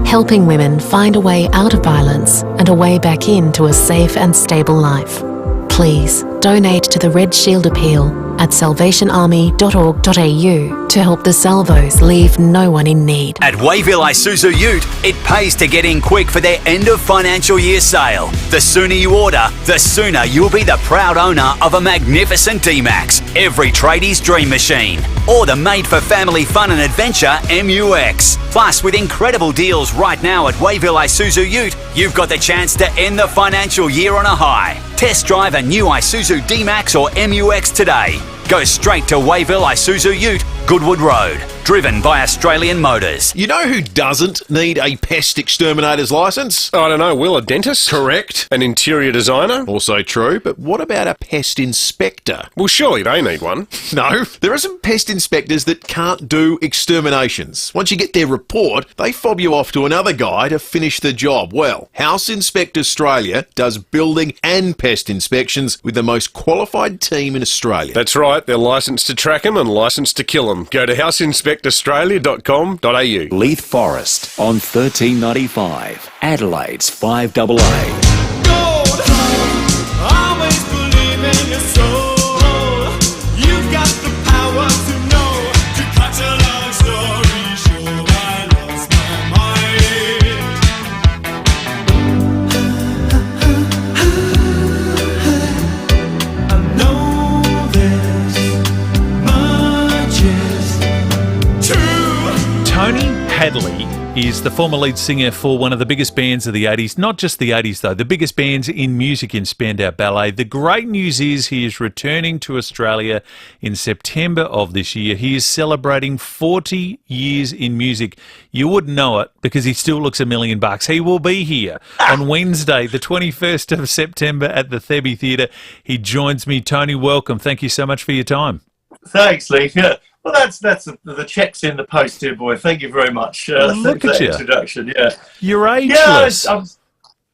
K: helping women find a way out of violence and a way back into a safe and stable life. Please donate to the Red Shield Appeal at salvationarmy.org.au to help the Salvos leave no one in need.
E: At Wayville Isuzu Ute, it pays to get in quick for their end of financial year sale. The sooner you order, the sooner you'll be the proud owner of a magnificent D-Max, every tradie's dream machine, or the made for family fun and adventure MUX. Plus, with incredible deals right now at Wayville Isuzu Ute, you've got the chance to end the financial year on a high. Test drive a new Isuzu D-Max or MUX today. Go straight to Wayville Isuzu Ute, Goodwood Road. Driven by Australian Motors.
X: You know who doesn't need a pest exterminator's licence? I don't know, Will, a dentist? Correct. An interior designer? Also true, but what about a pest inspector? Well, surely they need one. No, there are some pest inspectors that can't do exterminations. Once you get their report, they fob you off to another guy to finish the job. Well, House Inspect Australia does building and pest inspections with the most qualified team in Australia.
Z: That's right, they're licensed to track them and licensed to kill them. Go to houseinspectaustralia.com.au.
C: Leith Forest on 1395, Adelaide's 5AA.
O: Always believe in your soul. You've got the power to know. To cut a long story short, I lost my mind. I know this much is true.
J: Tony Hadley is the former lead singer for one of the biggest bands of the 80s. Not just the 80s, though, the biggest bands in music in Spandau Ballet. The great news is he is returning to Australia in September of this year. He is celebrating 40 years in music. You wouldn't know it because he still looks $1 million. He will be here on Wednesday, the 21st of September at the FIVEaa Theatre. He joins me. Tony, welcome. Thank you so much for your time.
B: Thanks, Lee. Yeah. Well, that's the check's in the post, dear boy. Thank you very much.
J: Look at you.
B: Introduction. Yeah,
J: you're ageless.
B: Yeah,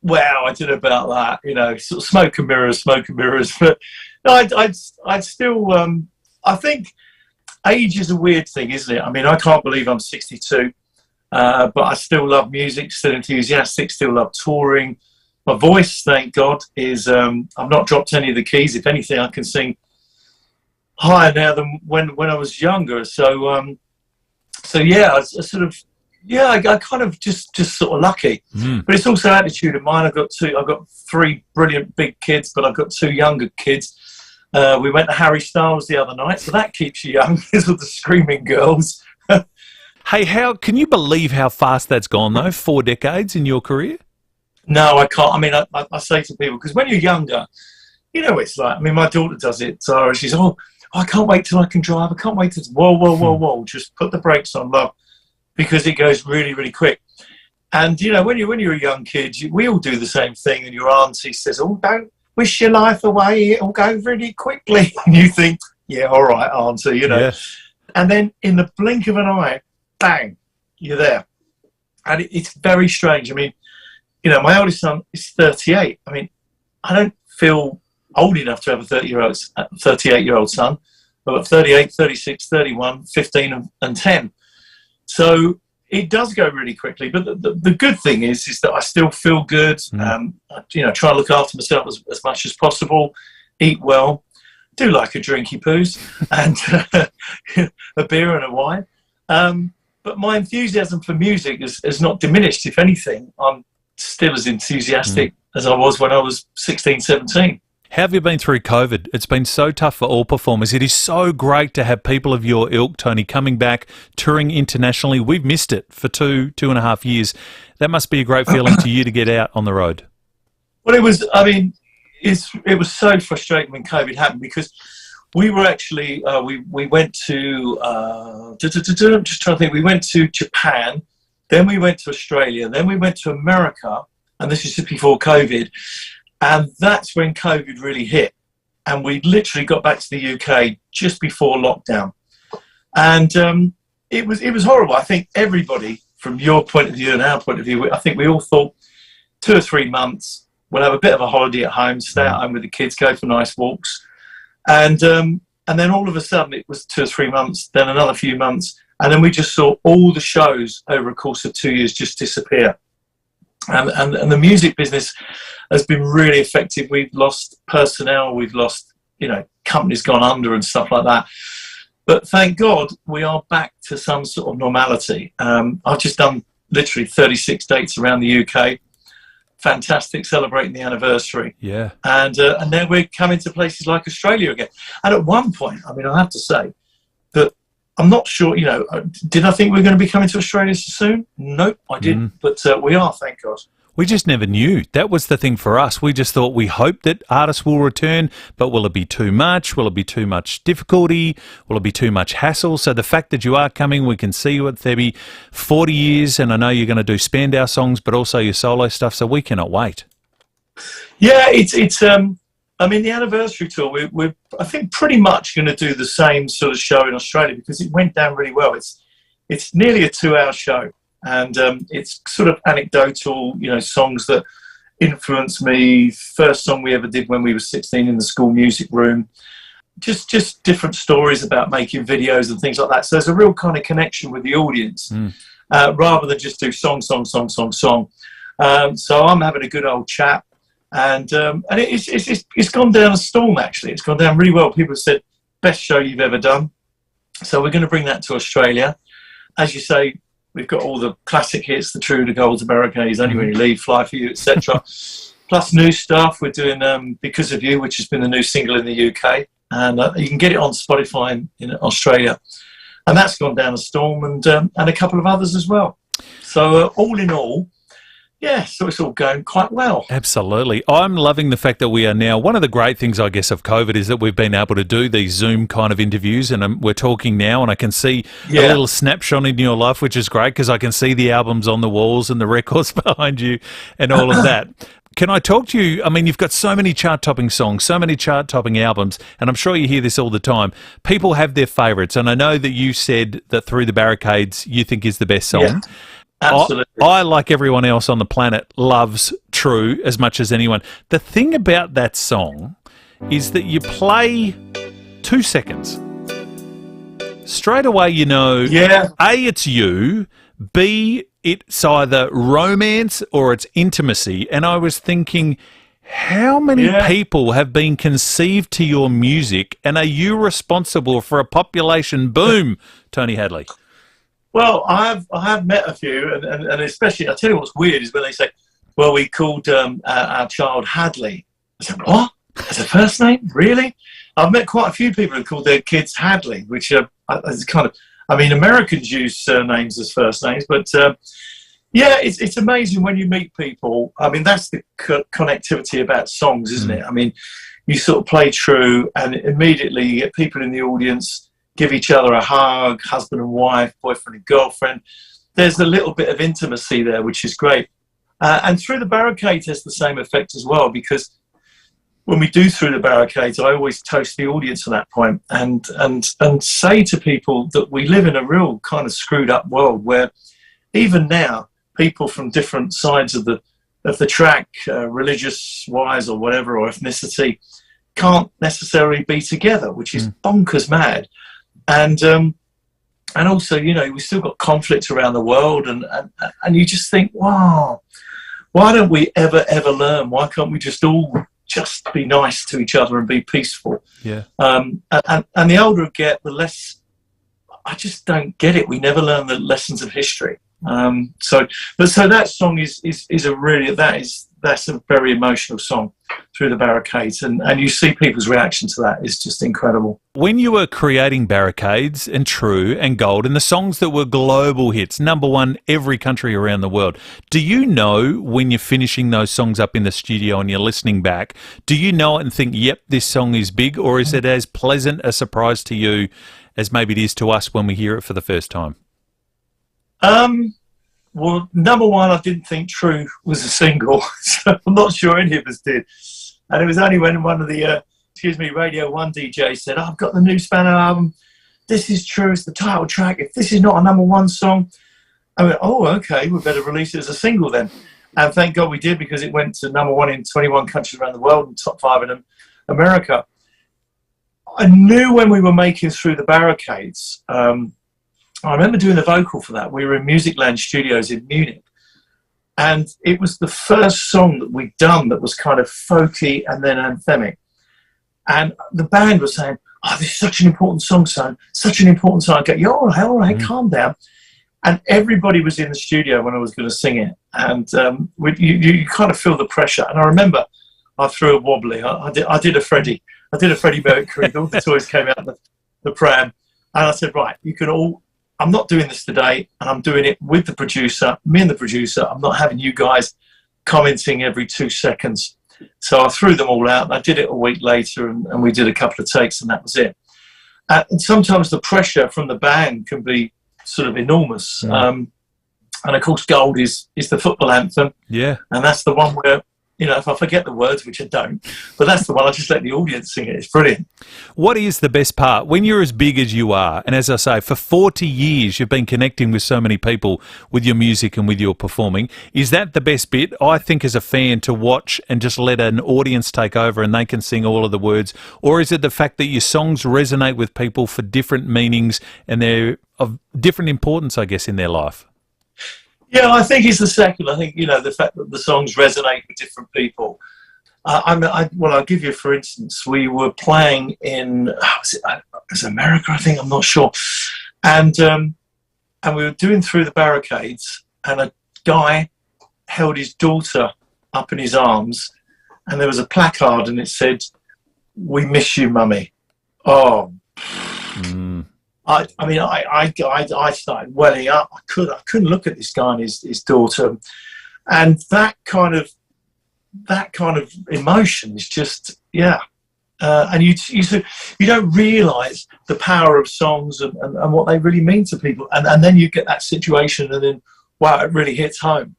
B: wow, I don't know about that. You know, sort of smoke and mirrors. But no, I'd still. I think age is a weird thing, isn't it? I mean, I can't believe I'm 62, but I still love music, still enthusiastic, still love touring. My voice, thank God, is I've not dropped any of the keys. If anything, I can sing higher now than when I was younger. So yeah, I kind of just sort of lucky. But it's also attitude of mine. I've got three brilliant big kids, but I've got two younger kids. We went to Harry Styles the other night, so that keeps you young. These are the screaming girls.
J: Hey, can you believe how fast that's gone though? 4 decades in your career?
B: No, I can't. I mean, I say to people, because when you're younger, you know, it's like, I mean, my daughter does it. Sarah, she's, I can't wait till I can drive. I can't wait till, whoa. Just put the brakes on, love, because it goes really, really quick. And, you know, when you're a young kid, we all do the same thing. And your auntie says, don't wish your life away. It'll go really quickly. And you think, yeah, all right, auntie, you know. Yeah. And then in the blink of an eye, bang, you're there. And it's very strange. I mean, you know, my oldest son is 38. I mean, I don't feel old enough to have a 38-year-old son. I've got 38, 36, 31, 15 and 10. So it does go really quickly. But the good thing is that I still feel good. You know, try to look after myself as much as possible, eat well, do like a drinky poos and a beer and a wine. But my enthusiasm for music has not diminished. If anything, I'm still as enthusiastic as I was when I was 16, 17.
J: How have you been through COVID? It's been so tough for all performers. It is so great to have people of your ilk, Tony, coming back, touring internationally. We've missed it for two and a half years. That must be a great feeling to you to get out on the road.
B: Well, it was, I mean, it was so frustrating when COVID happened because we were actually, we went to, I'm just trying to think, we went to Japan, then we went to Australia, then we went to America, and this is just before COVID. And that's when COVID really hit. And we literally got back to the UK just before lockdown. And it was horrible. I think everybody, from your point of view and our point of view, I think we all thought 2 or 3 months, we'll have a bit of a holiday at home, stay at home with the kids, go for nice walks. And then all of a sudden it was 2 or 3 months, then another few months. And then we just saw all the shows over a course of 2 years just disappear. And the music business has been really affected. We've lost personnel, we've lost, you know, companies gone under and stuff like that. But thank God we are back to some sort of normality. I've just done literally 36 dates around the UK. Fantastic, celebrating the anniversary.
J: Yeah.
B: And then we're coming to places like Australia again. And at one point, I mean, I have to say that I'm not sure, you know, did I think we were going to be coming to Australia soon? Nope, I didn't. But we are, thank God.
J: We just never knew. That was the thing for us. We just thought, we hope that artists will return, but will it be too much? Will it be too much difficulty? Will it be too much hassle? So the fact that you are coming, we can see you at FIVEaa 40 years, and I know you're going to do Spandau songs, but also your solo stuff, so we cannot wait.
B: Yeah, it's I mean, the anniversary tour, we're I think pretty much going to do the same sort of show in Australia because it went down really well. It's nearly a 2-hour show, and it's sort of anecdotal, you know, songs that influenced me. First song we ever did when we were 16 in the school music room. Just different stories about making videos and things like that. So there's a real kind of connection with the audience, rather than just do song. So I'm having a good old chat. And it's gone down a storm, actually. It's gone down really well. People have said, best show you've ever done. So we're going to bring that to Australia. As you say, we've got all the classic hits, The True, The Gold, America, Only When You Leave, Fly For You, etc. Plus new stuff. We're doing Because of You, which has been the new single in the UK. And you can get it on Spotify in Australia. And that's gone down a storm, and a couple of others as well. So all in all, yeah, so it's all going quite well.
J: Absolutely. I'm loving the fact that we are now, one of the great things, I guess, of COVID is that we've been able to do these Zoom kind of interviews, and we're talking now, and I can see a little snapshot in your life, which is great because I can see the albums on the walls and the records behind you and all of that. Can I talk to you? I mean, you've got so many chart-topping songs, so many chart-topping albums, and I'm sure you hear this all the time. People have their favourites, and I know that you said that Through the Barricades you think is the best song.
B: Yeah. Absolutely.
J: I, like everyone else on the planet, loves True as much as anyone. The thing about that song is that you play 2 seconds. Straight away you know, A, it's you, B, it's either romance or it's intimacy. And I was thinking, how many people have been conceived to your music, and are you responsible for a population boom, Tony Hadley?
B: Well, I have met a few, and especially, I'll tell you what's weird is when they say, well, we called our child Hadley. I said, what? As a first name? Really? I've met quite a few people who called their kids Hadley, which is kind of, I mean, Americans use surnames as first names, but yeah, it's amazing when you meet people. I mean, that's the connectivity about songs, isn't it? I mean, you sort of play True, and immediately you get people in the audience give each other a hug, husband and wife, boyfriend and girlfriend. There's a little bit of intimacy there, which is great. And Through the Barricades has the same effect as well, because when we do Through the Barricades, I always toast the audience at that point and say to people that we live in a real kind of screwed up world where even now people from different sides of the track, religious-wise or whatever, or ethnicity, can't necessarily be together, which is bonkers mad. And also, you know, we've still got conflict around the world, and you just think, wow, why don't we ever learn? Why can't we just all just be nice to each other and be peaceful?
J: Yeah.
B: And the older I get, the less I just don't get it. We never learn the lessons of history. So that song that's a very emotional song, Through the Barricades, and you see people's reaction to that is just incredible.
J: When you were creating Barricades and True and Gold and the songs that were global hits, #1 every country around the world, do you know when you're finishing those songs up in the studio and you're listening back, do you know it and think, yep, this song is big, or is it as pleasant a surprise to you as maybe it is to us when we hear it for the first time?
B: Well, #1, I didn't think True was a single, so I'm not sure any of us did. And it was only when one of the, Radio 1 DJs said, I've got the new Spano album, this is True, it's the title track, if this is not a #1 song, I went, oh, okay, we better release it as a single then. And thank God we did, because it went to #1 in 21 countries around the world and top 5 in America. I knew when we were making Through the Barricades, I remember doing the vocal for that. We were in Musicland Studios in Munich. And it was the first song that we'd done that was kind of folky and then anthemic. And the band was saying, oh, this is such an important song, son. Such an important song. I go, yeah, all right, calm down. And everybody was in the studio when I was going to sing it. And you kind of feel the pressure. And I remember I threw a wobbly. I did a Freddie Mercury. All the toys came out of the pram. And I said, right, you can all... I'm not doing this today, and I'm doing it with the producer, me and the producer. I'm not having you guys commenting every 2 seconds. So I threw them all out, and I did it a week later, and we did a couple of takes, and that was it. And sometimes the pressure from the band can be sort of enormous.
J: Yeah.
B: And of course, Gold is the football anthem.
J: Yeah.
B: And that's the one where, you know, if I forget the words, which I don't, but that's the one, I just let the audience sing it. It's brilliant.
J: What is the best part? When you're as big as you are, and as I say, for 40 years you've been connecting with so many people with your music and with your performing, is that the best bit? I think as a fan, to watch and just let an audience take over and they can sing all of the words, or is it the fact that your songs resonate with people for different meanings and they're of different importance, I guess, in their life?
B: Yeah, I think it's the second. I think, you know, the fact that the songs resonate with different people. I'll give you, for instance, we were playing in, was it America, I think, I'm not sure. And we were doing Through the Barricades, and a guy held his daughter up in his arms, and there was a placard, and it said, "We miss you, Mummy." Oh, I started welling up. I couldn't look at this guy and his daughter, and that kind of emotion is just and you don't realise the power of songs and what they really mean to people, and then you get that situation, and then wow, it really hits home.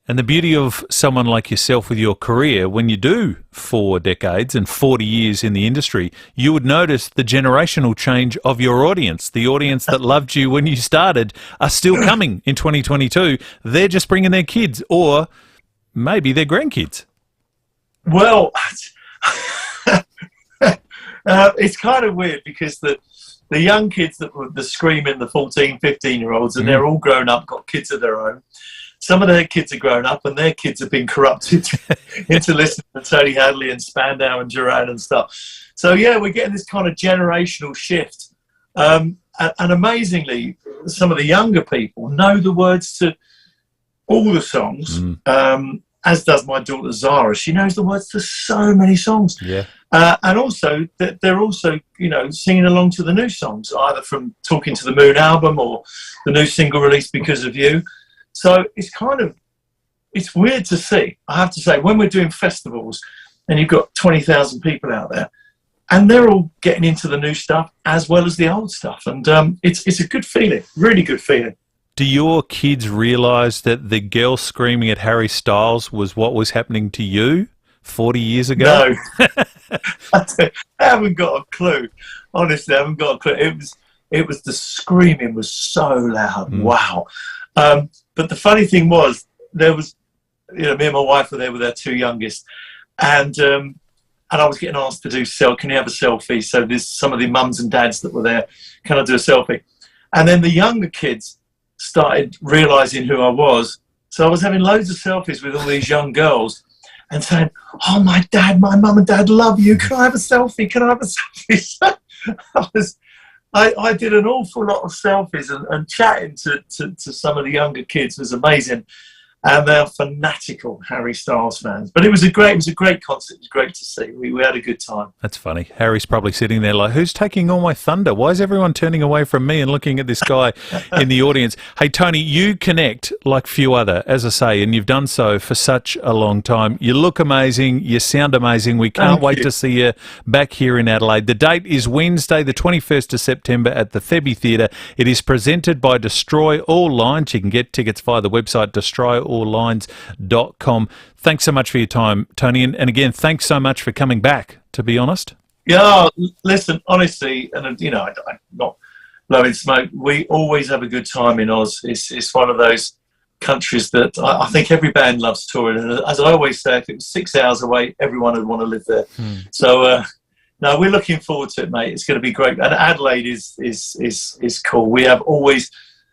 J: And the beauty of someone like yourself with your career, when you do 4 decades and 40 years in the industry, you would notice the generational change of your audience. The audience that loved you when you started are still coming in 2022. They're just bringing their kids or maybe their grandkids.
B: Well, it's kind of weird because the young kids that were the screaming, the 14, 15-year-olds, and they're all grown up, got kids of their own. Some of their kids are grown up and their kids have been corrupted into listening to Tony Hadley and Spandau and Duran and stuff. So, yeah, we're getting this kind of generational shift. And amazingly, some of the younger people know the words to all the songs, as does my daughter Zara. She knows the words to so many songs.
J: Yeah.
B: And also, they're also, singing along to the new songs, either from Talking to the Moon album or the new single released Because of You. So it's weird to see, I have to say, when we're doing festivals and you've got 20,000 people out there and they're all getting into the new stuff as well as the old stuff. And it's a good feeling, really good feeling.
J: Do your kids realise that the girl screaming at Harry Styles was what was happening to you 40 years ago?
B: No. I haven't got a clue. Honestly, I haven't got a clue. It was the screaming was so loud. Wow. But the funny thing was, there was, me and my wife were there with our 2 youngest, and I was getting asked to do can you have a selfie? So there's some of the mums and dads that were there, can I do a selfie? And then the younger kids started realising who I was. So I was having loads of selfies with all these young girls and saying, oh, my mum and dad love you. Can I have a selfie? Can I have a selfie? So I did an awful lot of selfies and chatting to some of the younger kids was amazing. And they're fanatical Harry Styles fans. But it was a great concert. It was great to see. We had a good time.
J: That's funny. Harry's probably sitting there like, who's taking all my thunder? Why is everyone turning away from me and looking at this guy in the audience? Hey, Tony, you connect like few other, as I say, and you've done so for such a long time. You look amazing. You sound amazing. We can't wait to see you back here in Adelaide. The date is Wednesday, the 21st of September at the FIVEaa Theatre. It is presented by Destroy All Lines. You can get tickets via the website destroyalllines.com. Thanks so much for your time, Tony, and again, thanks so much for coming back, to be honest.
B: Yeah, listen, honestly, and I'm not blowing smoke, we always have a good time in Oz. It's one of those countries that I think every band loves touring, and as I always say, if it was 6 hours away, everyone would want to live there. So no, we're looking forward to it, mate. It's going to be great, and Adelaide is cool. We always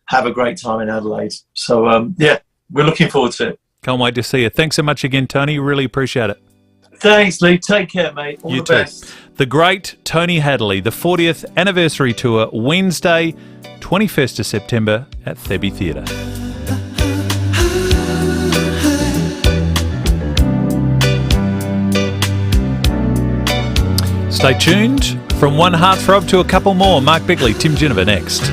B: have a great time in Adelaide. So yeah, we're looking forward to it.
J: Can't wait to see you. Thanks so much again, Tony. Really appreciate it.
B: Thanks, Lee. Take care, mate. All the best.
J: The great Tony Hadley, the 40th anniversary tour, Wednesday, 21st of September at FIVEaa Theatre. Stay tuned. From one heartthrob to a couple more, Mark Bickley, Tim Ginever next.